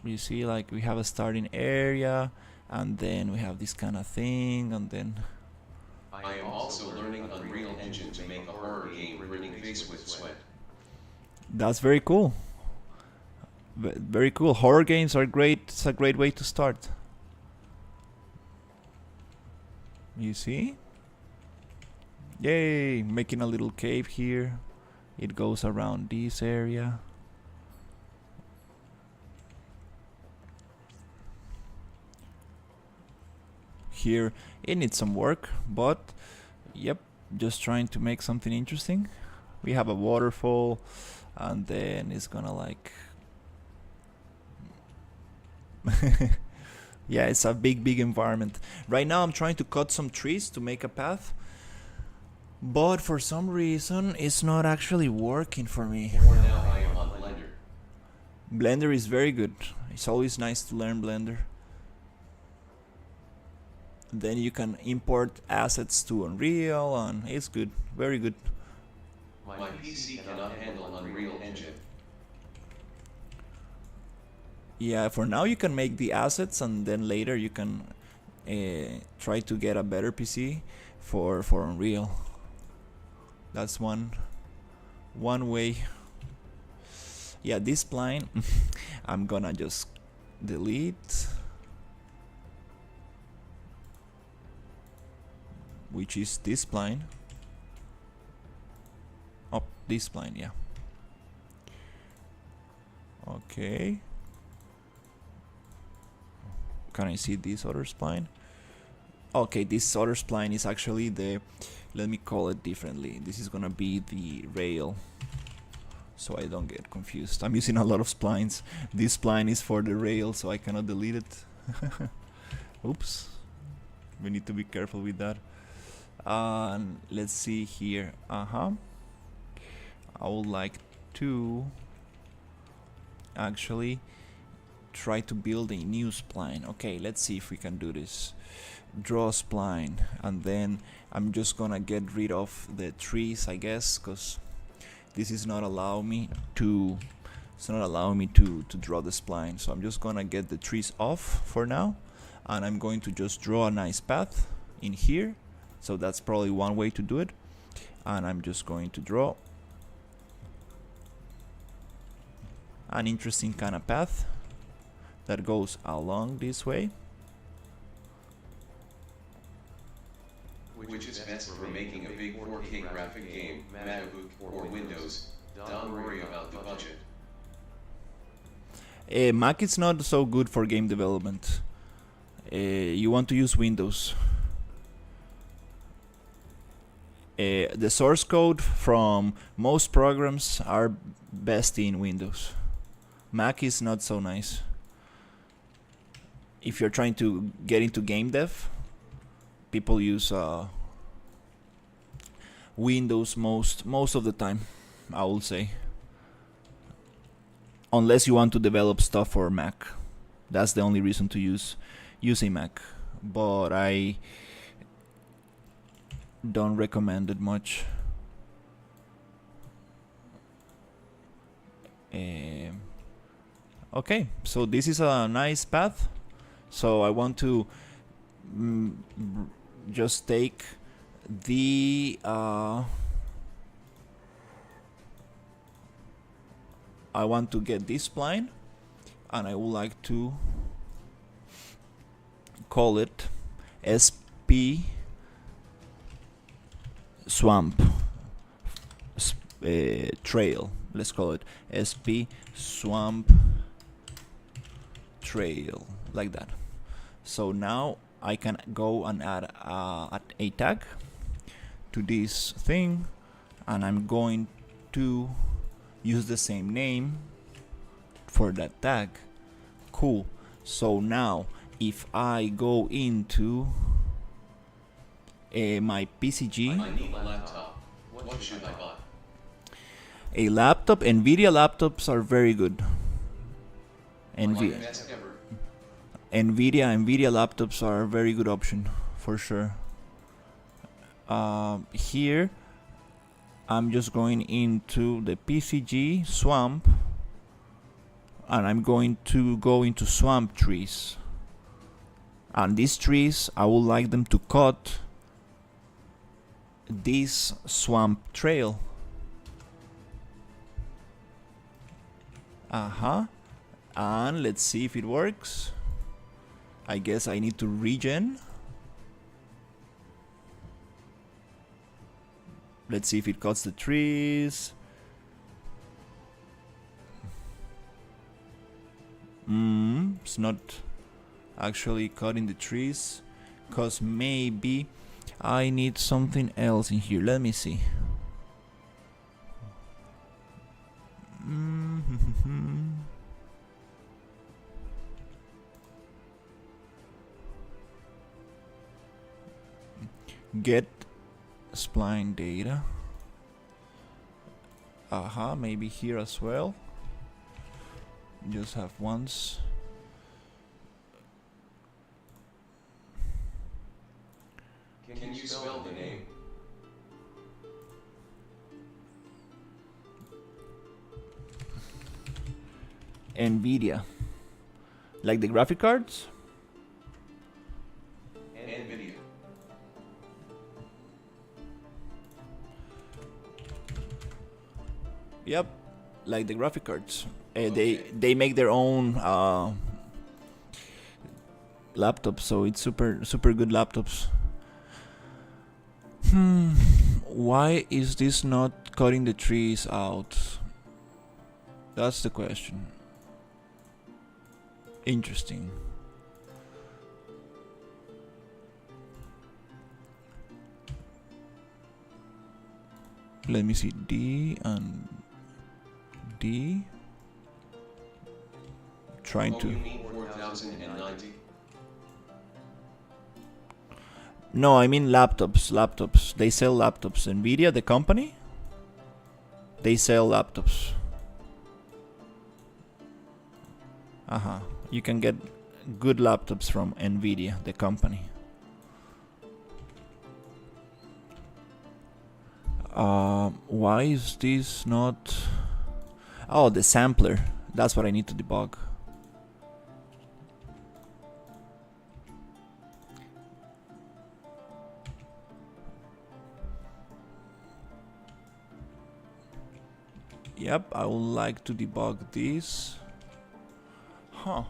You see, like we have a starting area, and then we have this kind of thing, and then I am also learning Unreal Engine to make a horror game grinning face with sweat. that's very cool. Very cool. Horror games are great. It's a great way to start. You see? Yay! Making a little cave here. It goes around this area. Here it needs some work, but yep, just trying to make something interesting. We have a waterfall, and then it's gonna like yeah, it's a big environment. Right now I'm trying to cut some trees to make a path, but for some reason it's not actually working for me. For now I am on Blender. Blender is very good. It's always nice to learn Blender. Then you can import assets to Unreal, and it's good, very good. My PC cannot handle Unreal Engine. Yeah, for now you can make the assets, and then later you can try to get a better PC for Unreal. That's one way. Yeah, this spline I'm gonna just delete, which is this spline. Oh, this spline, yeah. Okay. Can I see this other spline? Okay, this other spline is actually the, let me call it differently. This is gonna be the rail, so I don't get confused. I'm using a lot of splines. This spline is for the rail, so I cannot delete it. Oops. We need to be careful with that. Let's see here. I would like to actually try to build a new spline. Okay, let's see if we can do this. Draw a spline, and then I'm just gonna get rid of the trees, I guess, because this is not allowing me to draw the spline. So I'm just gonna get the trees off for now, and I'm going to just draw a nice path in here. So that's probably one way to do it, and I'm just going to draw an interesting kind of path that goes along this way. Which is best for making a big 4K graphic game, MacBook or Windows. Don't worry about the budget. Mac is not so good for game development. You want to use Windows. The source code from most programs are best in Windows. Mac is not so nice. If you're trying to get into game dev, people use Windows most of the time, I will say. Unless you want to develop stuff for Mac. That's the only reason to use a Mac. But I don't recommend it much. Okay, so this is a nice path. So I want to just take the I want to get this spline, and I would like to call it SP swamp trail. Let's call it SP swamp trail, like that. So now I can go and add a tag to this thing, and I'm going to use the same name for that tag. Cool. So now if I go into my PCG, I need a laptop. What should I buy? a laptop. Nvidia laptops are very good. Nvidia laptops are a very good option for sure. Here I'm just going into the PCG swamp, and I'm going to go into swamp trees, and these trees I would like them to cut this swamp trail. And let's see if it works. I guess I need to regen. Let's see if it cuts the trees. It's not actually cutting the trees, because maybe I need something else in here. Let me see. Get spline data. Maybe here as well. Just have once. Can you spell the name? Nvidia. Like the graphic cards? Nvidia. Yep, like the graphic cards. They make their own laptops, so it's super good laptops. Why is this not cutting the trees out? That's the question. Interesting. Let me see. D and D. Trying to. You mean 4090? No, I mean laptops. They sell laptops. Nvidia, the company, they sell laptops. You can get good laptops from Nvidia, the company. Why is this not... Oh, the sampler. That's what I need to debug. Yep, I would like to debug this. Huh.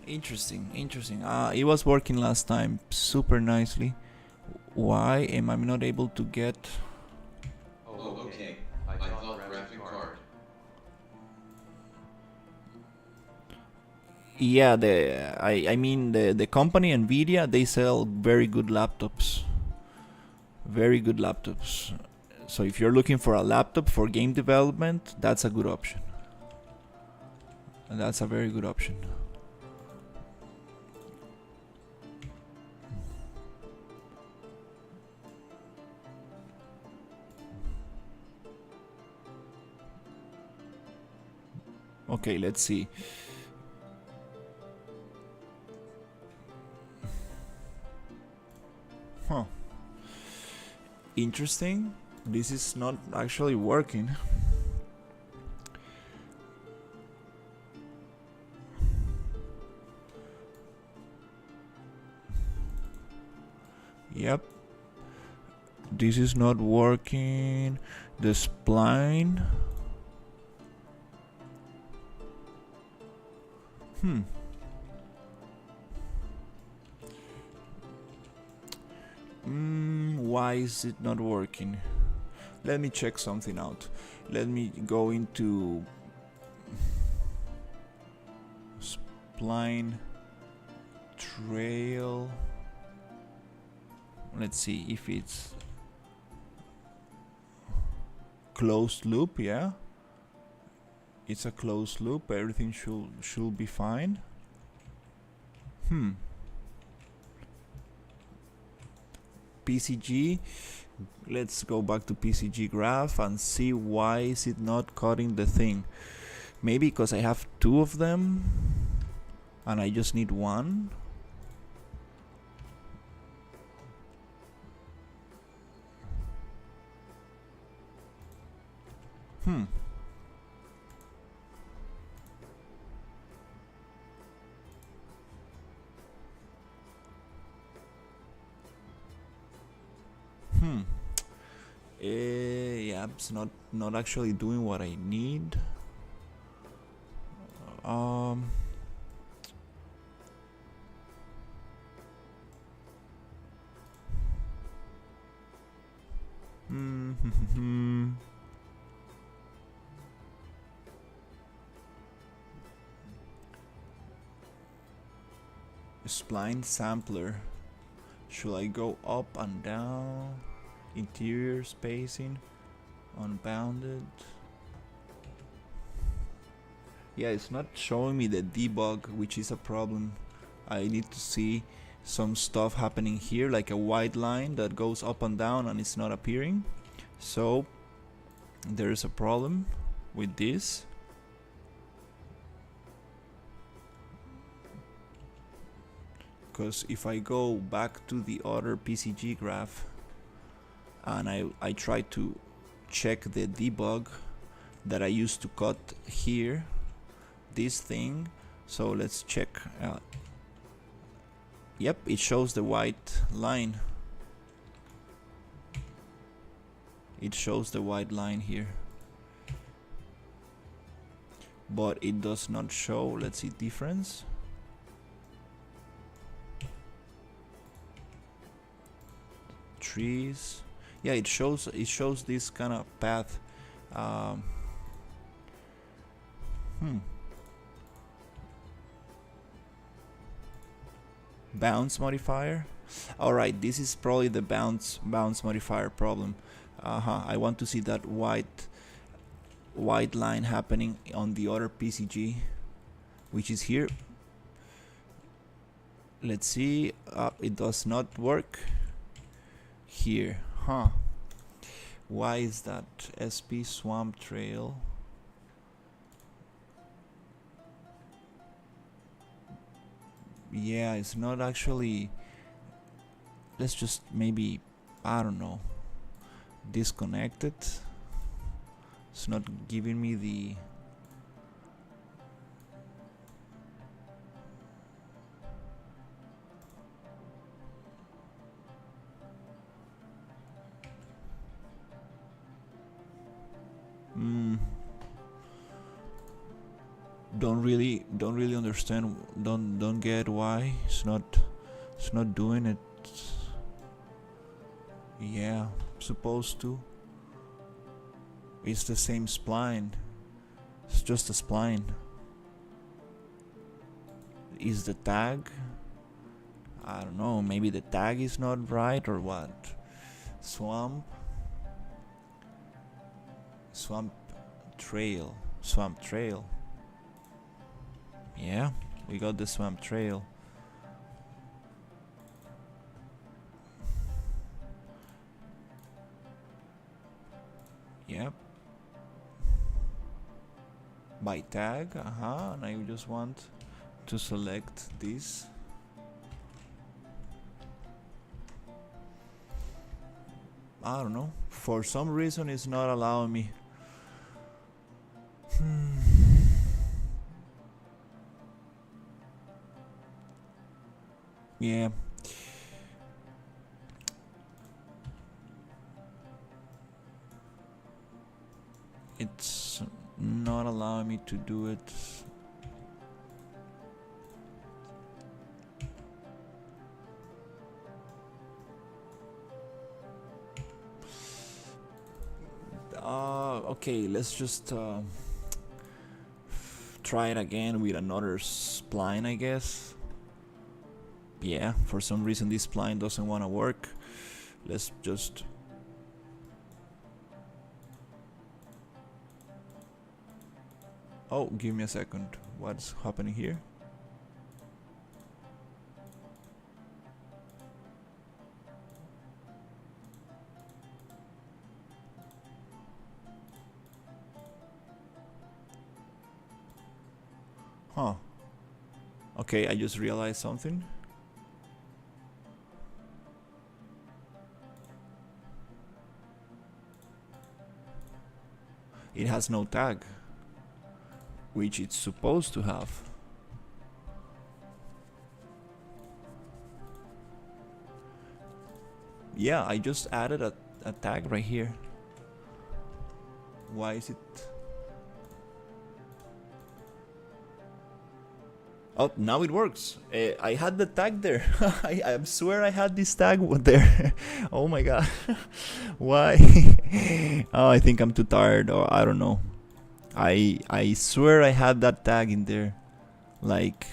Interesting, interesting. It was working last time super nicely. Why am I not able to get... Oh, okay. I thought graphic card. Yeah, I mean the company Nvidia, they sell very good laptops. Very good laptops. So if you're looking for a laptop for game development, that's a good option. And that's a very good option. Okay, let's see. Huh. Interesting. This is not actually working. Yep. This is not working. The spline. Why is it not working? Let me check something out. Let me go into spline trail. Let's see if it's closed loop. Yeah, it's a closed loop. Everything should be fine. PCG. Let's go back to PCG graph and see why is it not cutting the thing. Maybe because I have two of them and I just need one. Yeah, it's not actually doing what I need. Spline sampler. Should I go up and down? Interior spacing, unbounded. Yeah, it's not showing me the debug, which is a problem. I need to see some stuff happening here, like a white line that goes up and down and it's not appearing. So there's a problem with this. Because if I go back to the other PCG graph and I try to check the debug that I used to cut here, this thing, so let's check. Yep, it shows the white line. It shows the white line here, but it does not show, let's see, difference. Trees. Yeah, it shows this kind of path. Bounce modifier. All right, this is probably the bounce modifier problem. I want to see that white line happening on the other PCG, which is here. Let's see. It does not work here. Why is that? SP Swamp Trail. Yeah, it's not actually. Let's just maybe, I don't know, disconnect it. It's not giving me the. Don't really understand. Don't get why it's not doing it. Yeah, supposed to. It's the same spline. It's just a spline. Is the tag? I don't know. Maybe the tag is not right or what? Swamp trail. Swamp trail. Yeah, we got the swamp trail. Yep. By tag, and I just want to select this. I don't know. For some reason it's not allowing me. Yeah. It's not allowing me to do it. Okay, let's just try it again with another spline, I guess. Yeah, for some reason this spline doesn't want to work. Let's just... Oh, give me a second. What's happening here? Huh. Okay, I just realized something. It has no tag, which it's supposed to have. Yeah, I just added a tag right here. Why is it... Oh, now it works. I had the tag there. I swear I had this tag there. Oh my god. Why? Oh, I think I'm too tired, or I don't know. I swear I had that tag in there. Like,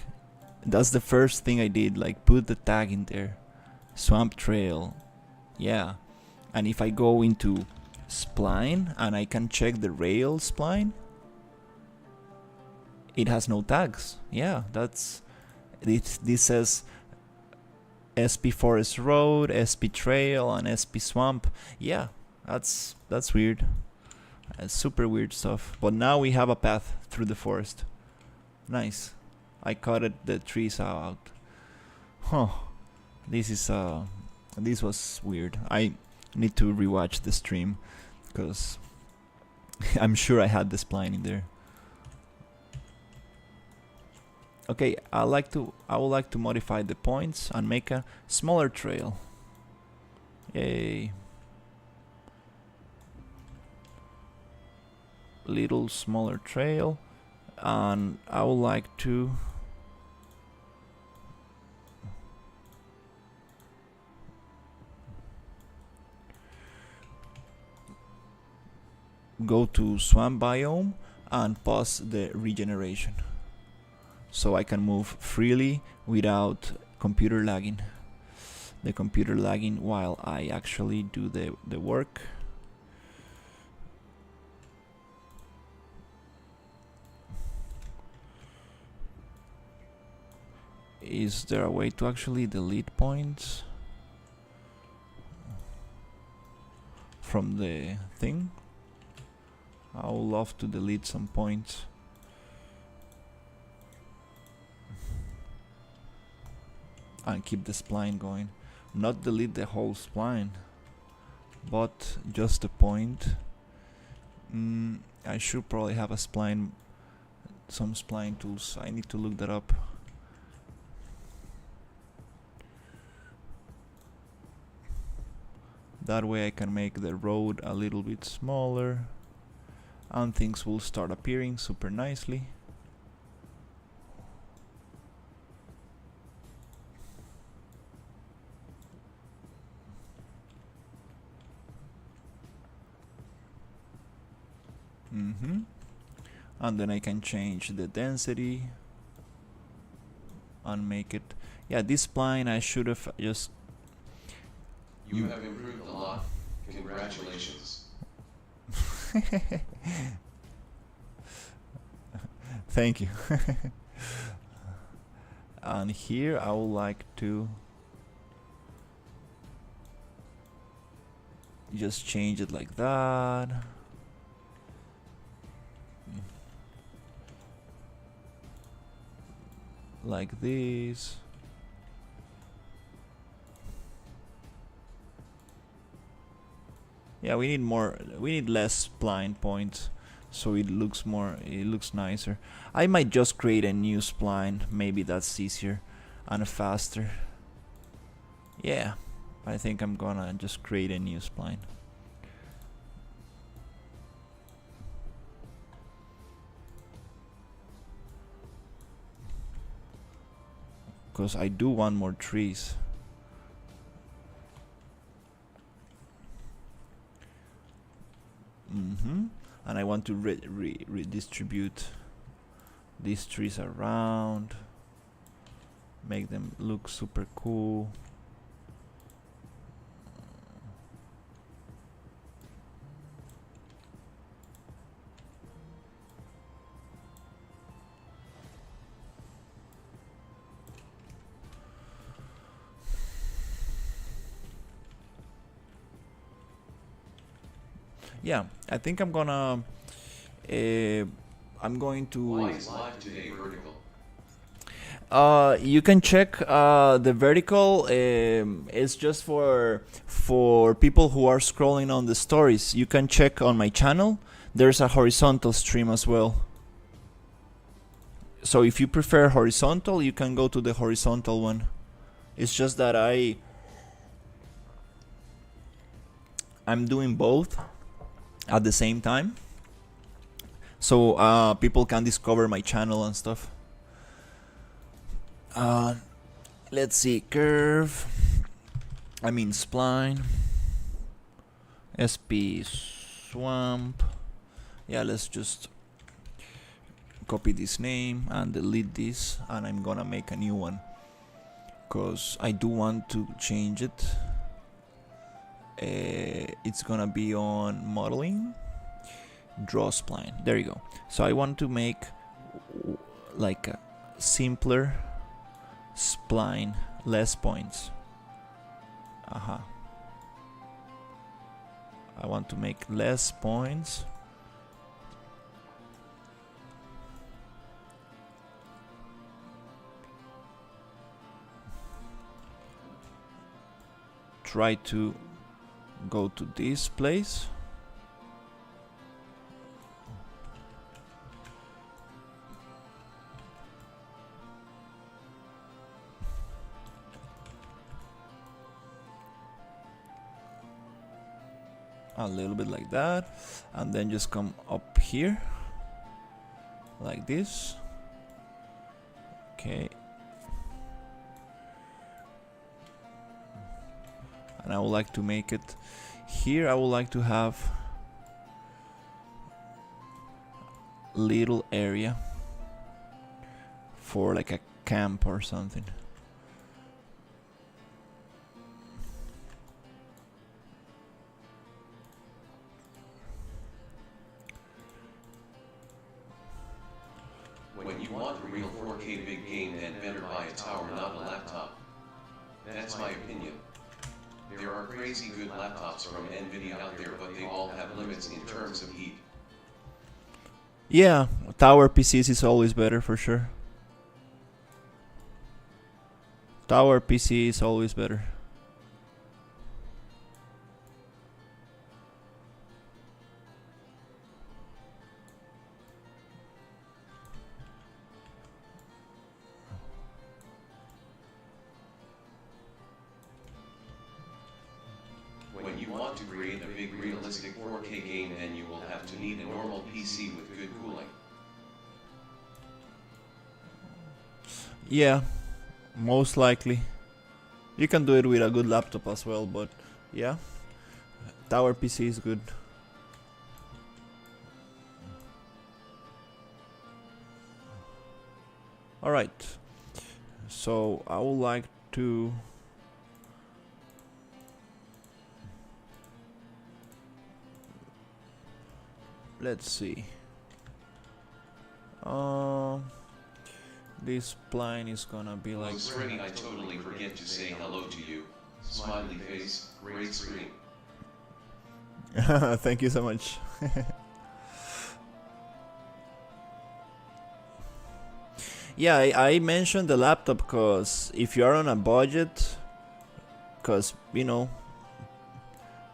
that's the first thing I did. Like, put the tag in there. Swamp Trail. Yeah. And if I go into spline and I can check the rail spline, it has no tags. Yeah, that's it. This says SP Forest Road, SP Trail, and SP Swamp. Yeah, that's weird. Super weird stuff. But now we have a path through the forest. Nice. I cut the trees out. Huh. This was weird. I need to rewatch the stream because I'm sure I had the spline in there. Okay, I would like to modify the points and make a smaller trail. Yay. Little smaller trail, and I would like to go to swamp biome and pause the regeneration, so I can move freely without computer lagging. The computer lagging while I actually do the work. Is there a way to actually delete points from the thing? I would love to delete some points. and keep the spline going. Not delete the whole spline, but just the point. I should probably have a spline, some spline tools. I need to look that up. That way I can make the road a little bit smaller and things will start appearing super nicely. And then I can change the density and make it, yeah, this spline I should have just. You have improved a lot. Congratulations. Thank you. And here I would like to just change it like that. Like this. Yeah, we need less spline points so it looks nicer. I might just create a new spline, maybe that's easier and faster. Yeah, I think I'm gonna just create a new spline. Because I do want more trees. And I want to redistribute these trees around, make them look super cool. Yeah, I think I'm gonna. I'm going to. Why is live today vertical? You can check the vertical. It's just for people who are scrolling on the stories. You can check on my channel. There's a horizontal stream as well. So if you prefer horizontal, you can go to the horizontal one. It's just that I'm doing both at the same time, so people can discover my channel and stuff. Let's see, curve, I mean spline, SP swamp. Yeah, let's just copy this name and delete this, and I'm gonna make a new one because I do want to change it. It's gonna be on modeling, draw spline. There you go. So I want to make like a simpler spline, less points. I want to make less points. Try to go to this place. A little bit like that, and then just come up here like this. Okay. And I would like to make it here. I would like to have little area for like a camp or something. When you want a real 4K big game, then better buy a tower, not a laptop. That's my opinion. There are crazy good laptops from Nvidia out there, but they all have limits in terms of heat. Yeah, tower PCs is always better for sure. Tower PC is always better. When you want to create a big realistic 4K game, then you will have to need a normal PC with good cooling. Yeah, most likely. You can do it with a good laptop as well, but yeah, Tower PC is good. Alright, so I would like to let's see. This plane is gonna be like. Sorry, I totally forget to say hello to you. Smiley face, great screen. Thank you so much. Yeah, I mentioned the laptop because if you are on a budget, because you know,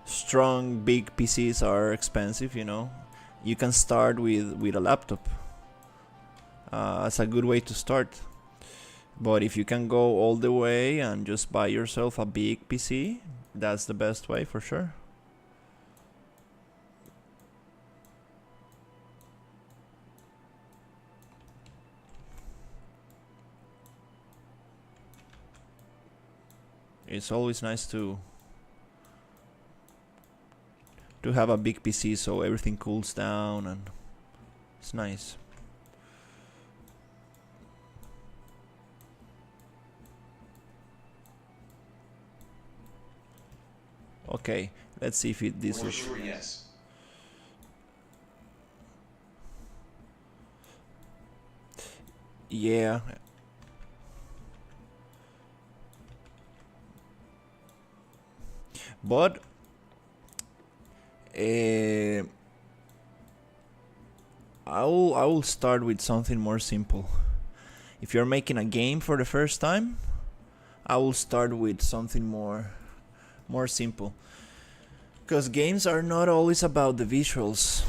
strong big PCs are expensive. You know, you can start with a laptop. It's a good way to start. But if you can go all the way and just buy yourself a big PC, that's the best way for sure. It's always nice to have a big PC so everything cools down and it's nice. Okay, let's see if this For is. sure, yes. Yeah. But I will start with something more simple. If you're making a game for the first time, I will start with something more simple. Because games are not always about the visuals.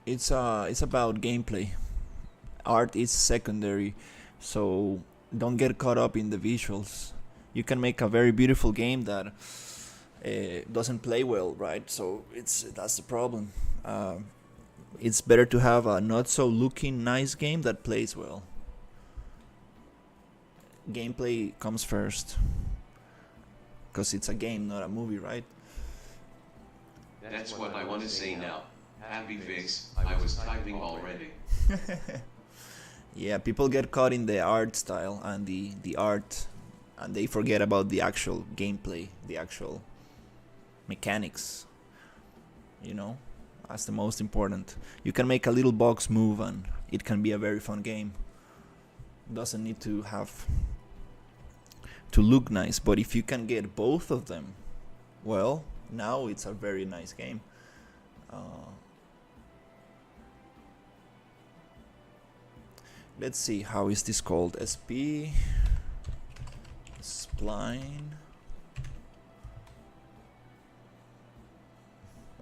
It's about gameplay. Art is secondary, so don't get caught up in the visuals. You can make a very beautiful game that doesn't play well, right? So that's the problem. It's better to have a not so looking nice game that plays well. Gameplay comes first, because it's a game, not a movie, right? That's what I want to say now. Happy face, I was typing already. Yeah, people get caught in the art style and the art, and they forget about the actual gameplay, the actual mechanics. You know, that's the most important. You can make a little box move and it can be a very fun game. Doesn't need to have to look nice, but if you can get both of them, well, now it's a very nice game. Let's see, how is this called? SP spline.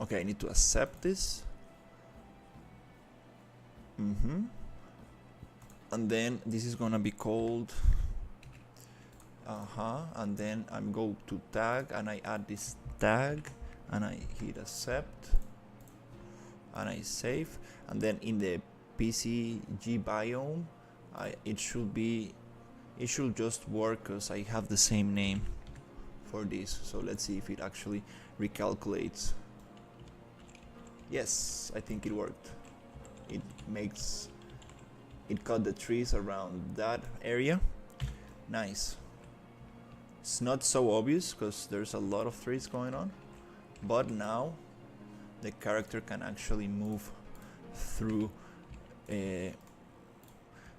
Okay, I need to accept this. And then this is gonna be called and then I'm go to tag and I add this tag and I hit accept and I save, and then in the PCG biome it should just work because I have the same name for this. So let's see if it actually recalculates. Yes, I think it worked. It cut the trees around that area. Nice. It's not so obvious because there's a lot of trees going on, but now the character can actually move through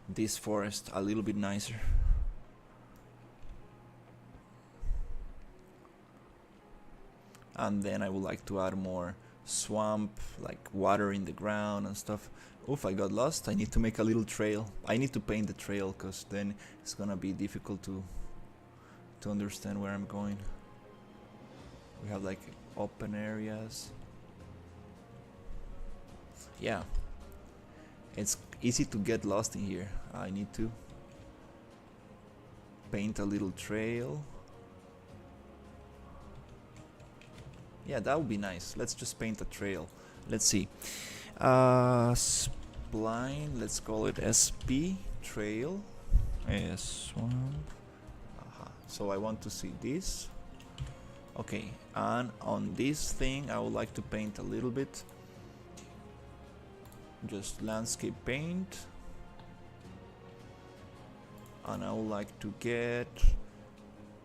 this forest a little bit nicer. And then I would like to add more swamp, like water in the ground and stuff. Oof, I got lost. I need to make a little trail. I need to paint the trail, because then it's gonna be difficult to understand where I'm going. We have like open areas. Yeah, it's easy to get lost in here. I need to paint a little trail. Yeah, that would be nice. Let's just paint a trail. Let's see. Spline, let's call it SP trail. S1. So I want to see this. Okay, and on this thing I would like to paint a little bit. Just landscape paint. And I would like to get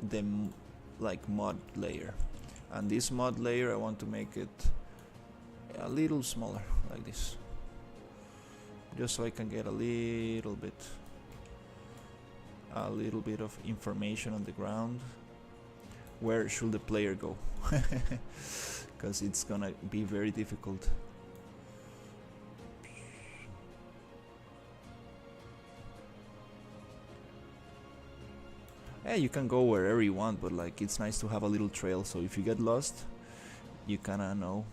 the like mud layer. And this mud layer I want to make it a little smaller, like this. Just so I can get a little bit of information on the ground. Where should the player go? Because it's gonna be very difficult. Yeah, you can go wherever you want, but like it's nice to have a little trail, so if you get lost, you kinda know.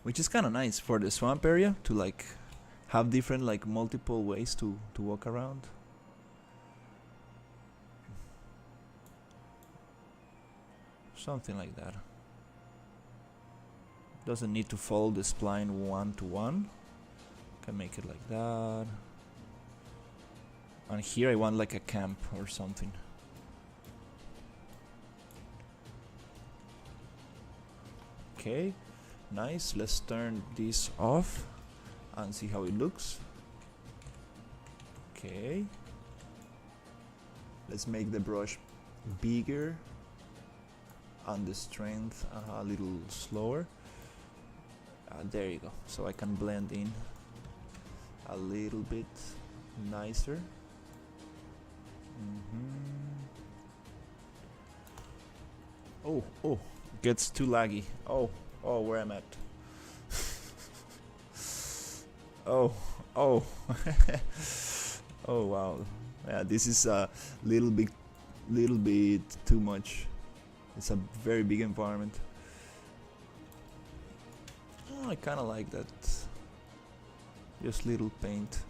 Which is kinda nice for the swamp area to like have different like multiple ways to walk around. Something like that. Doesn't need to follow the spline one to one. Can make it like that. And here I want like a camp or something. Okay, nice. Let's turn this off and see how it looks. Okay. Let's make the brush bigger and the strength a little slower. There you go. So I can blend in a little bit nicer. Oh, gets too laggy. Oh, where I'm at. Oh. Oh wow. Yeah, this is a little bit too much. It's a very big environment. Oh, I kind of like that. Just little paint.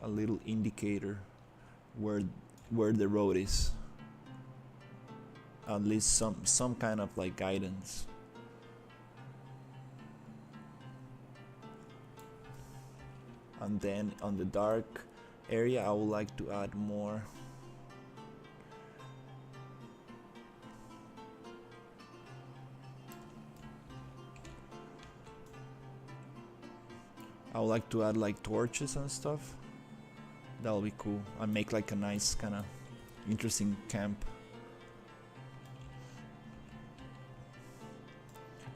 A little indicator where the road is. At least some kind of like guidance. And then on the dark area I would like to add more like torches and stuff. That'll be cool. And make like a nice kind of interesting camp.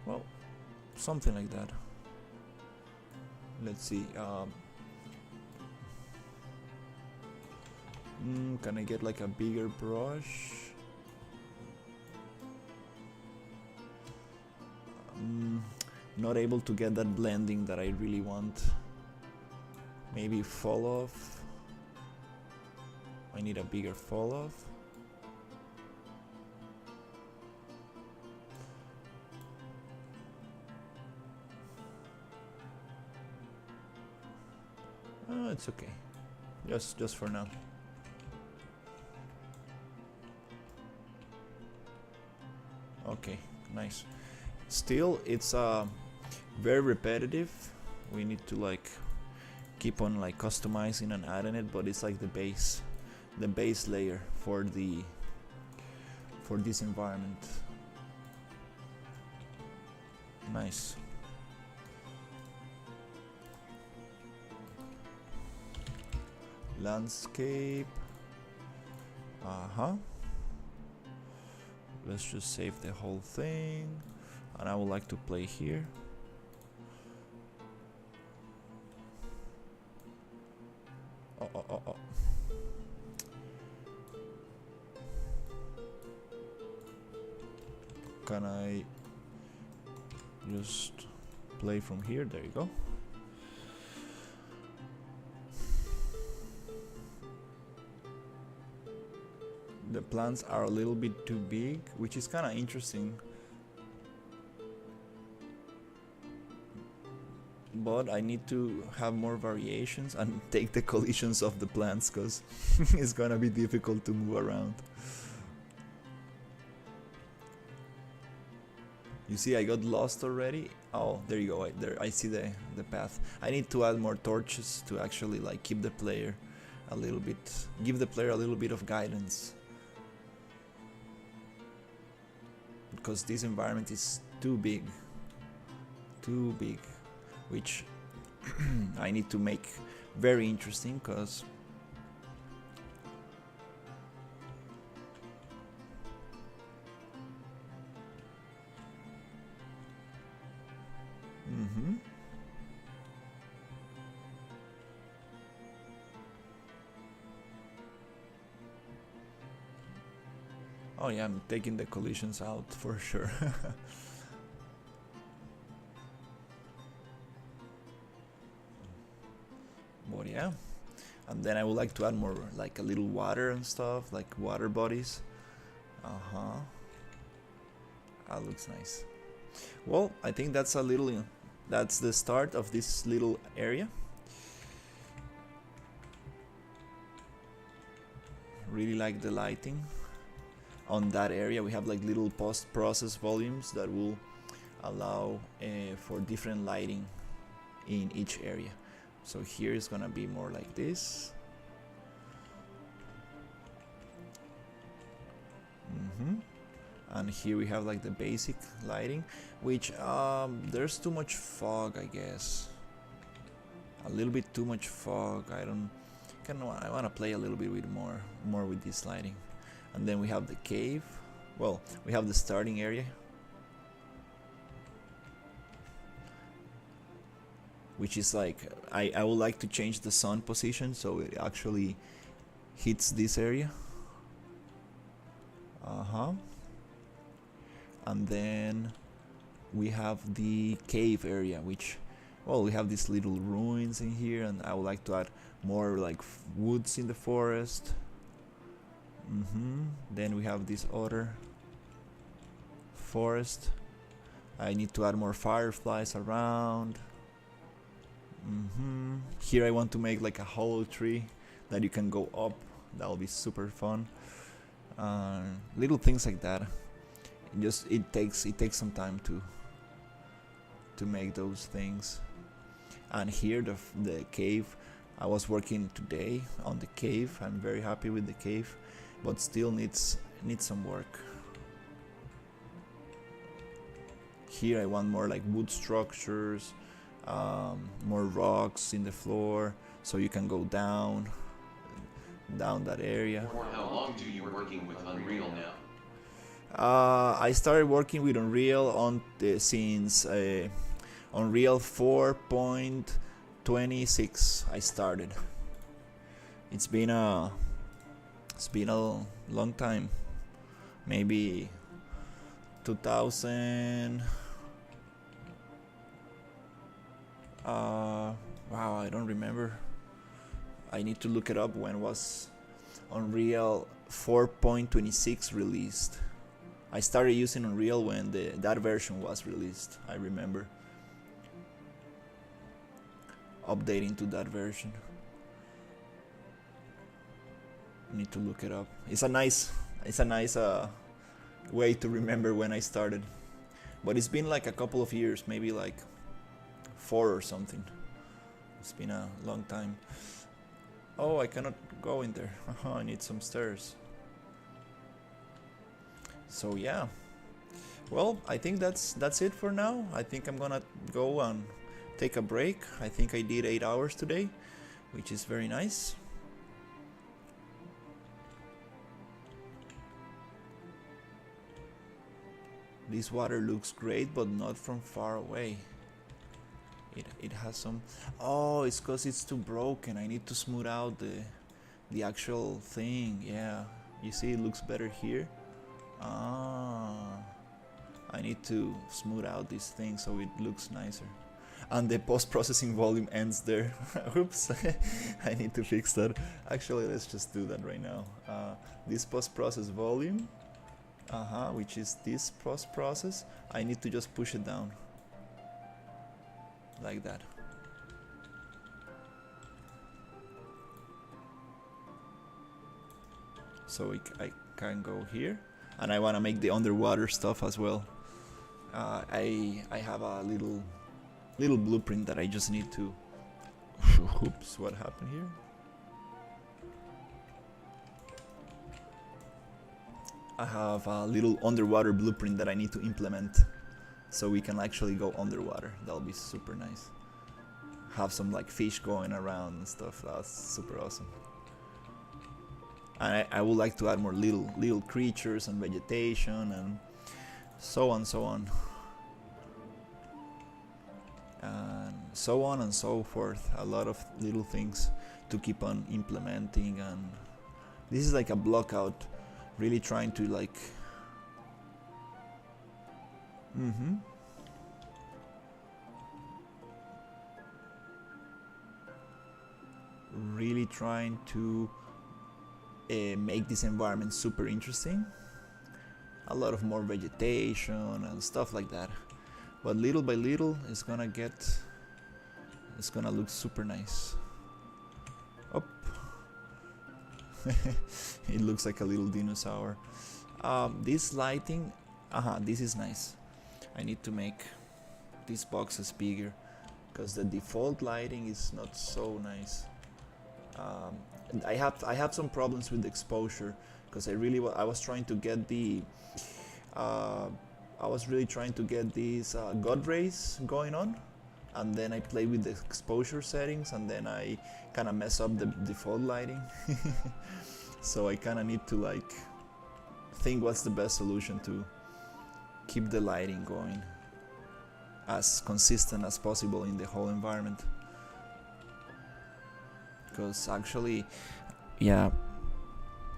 Well, something like that. Let's see. Can I get like a bigger brush? Not able to get that blending that I really want. Maybe fall off. I need a bigger fall off. It's okay. Just for now. Okay, nice. Still, it's very repetitive. We need to like keep on like customizing and adding it, but it's like the base layer for this environment. Nice. Landscape. Let's just save the whole thing, and I would like to play here. oh. Can I just play from here? There you go. The plants are a little bit too big, which is kind of interesting. But I need to have more variations and take the collisions of the plants, because it's gonna be difficult to move around. You see, I got lost already. Oh, there you go. There, I see the path. I need to add more torches to actually like keep the player a little bit, give the player a little bit of guidance, because this environment is too big, which I need to make very interesting, because oh yeah, I'm taking the collisions out for sure. But yeah, and then I would like to add more, like a little water and stuff, like water bodies. That looks nice. Well, I think that's that's the start of this little area. Really like the lighting on that area. We have like little post-process volumes that will allow for different lighting in each area. So here is gonna be more like this. And here we have like the basic lighting, which there's too much fog, I guess. A little bit too much fog. I want to play a little bit with more with this lighting. And then we have the cave. Well, we have the starting area, which is like, I would like to change the sun position so it actually hits this area. And then we have the cave area, which, well, we have these little ruins in here, and I would like to add more like woods in the forest. Then we have this other forest. I need to add more fireflies around. Here I want to make like a hollow tree that you can go up. That'll be super fun. Little things like that. It takes some time to make those things. And here the cave. I was working today on the cave. I'm very happy with the cave, but still needs some work. Here I want more like wood structures, more rocks in the floor, so you can go down that area. For how long do you working with Unreal now? I started working with Unreal since Unreal 4.26. I started. It's been a long time. Maybe 2000. Wow, I don't remember. I need to look it up. When was Unreal 4.26 released? I started using Unreal when that version was released. I remember updating to that version. I need to look it up. It's a nice way to remember when I started. But it's been like a couple of years, maybe like 4 or something. It's been a long time. Oh, I cannot go in there. I need some stairs. So yeah. Well, I think that's it for now. I think I'm gonna go and take a break. I think I did 8 hours today, which is very nice. This water looks great, but not from far away. it has some. Oh, it's because it's too broken. I need to smooth out the actual thing. Yeah, you see, it looks better here. Ah, I need to smooth out this thing so it looks nicer. And the post-processing volume ends there. Oops, I need to fix that. Actually, let's just do that right now. This post-process volume, which is this post-process, I need to just push it down. Like that. So I can go here. And I want to make the underwater stuff as well. I have a little blueprint that I just need to. Oops, what happened here? I have a little underwater blueprint that I need to implement, so we can actually go underwater. That'll be super nice. Have some like fish going around and stuff. That's super awesome. And I would like to add more little creatures and vegetation and so on, so on. And so on and so forth. A lot of little things to keep on implementing. And this is like a block out, really trying to like really trying to make this environment super interesting. A lot of more vegetation and stuff like that. But little by little, it's gonna look super nice. Up. It looks like a little dinosaur. This lighting, this is nice. I need to make these boxes bigger because the default lighting is not so nice. I have some problems with the exposure because I was trying to get the I was really trying to get these God rays going on, and then I play with the exposure settings, and then I kind of mess up the default lighting. So I kind of need to like think what's the best solution to keep the lighting going as consistent as possible in the whole environment. Because actually, yeah,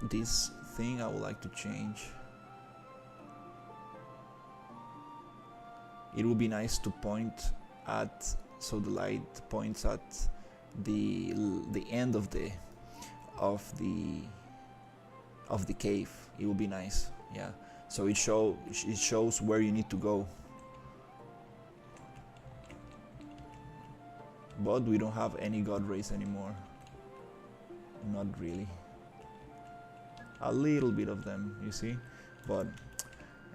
this thing I would like to change. It would be nice to point at, so the light points at the end of the cave. It would be nice, yeah. So it shows where you need to go. But we don't have any God rays anymore. Not really. A little bit of them, you see, but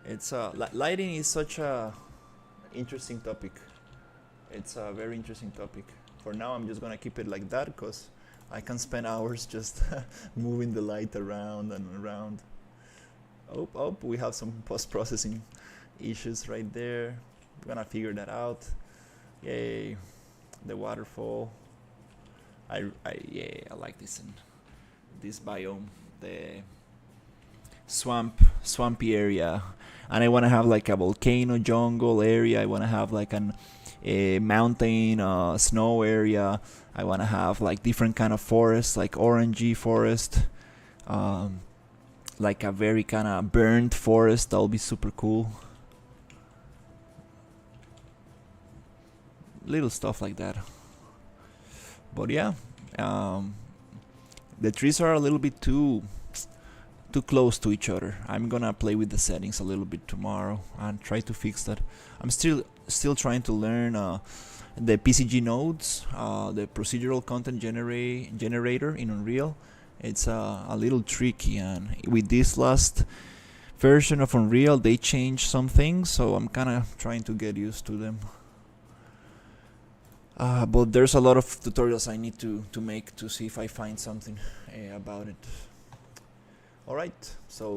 it's lighting is such a interesting topic. It's a very interesting topic. For now, I'm just gonna keep it like that because I can spend hours just moving the light around and around. Oh, we have some post-processing issues right there. We're gonna figure that out. Yay, the waterfall. I like this biome, the swampy area, and I want to have like a volcano jungle area. I want to have like a mountain snow area. I want to have like different kind of forests, like orangey forest, like a very kind of burnt forest. That'll be super cool. Little stuff like that. But yeah, the trees are a little bit too close to each other. I'm gonna play with the settings a little bit tomorrow and try to fix that. I'm still trying to learn the PCG nodes, the procedural content generator in Unreal. It's a little tricky, and with this last version of Unreal, they changed some things, so I'm kind of trying to get used to them. But there's a lot of tutorials I need to make to see if I find something about it. Alright, so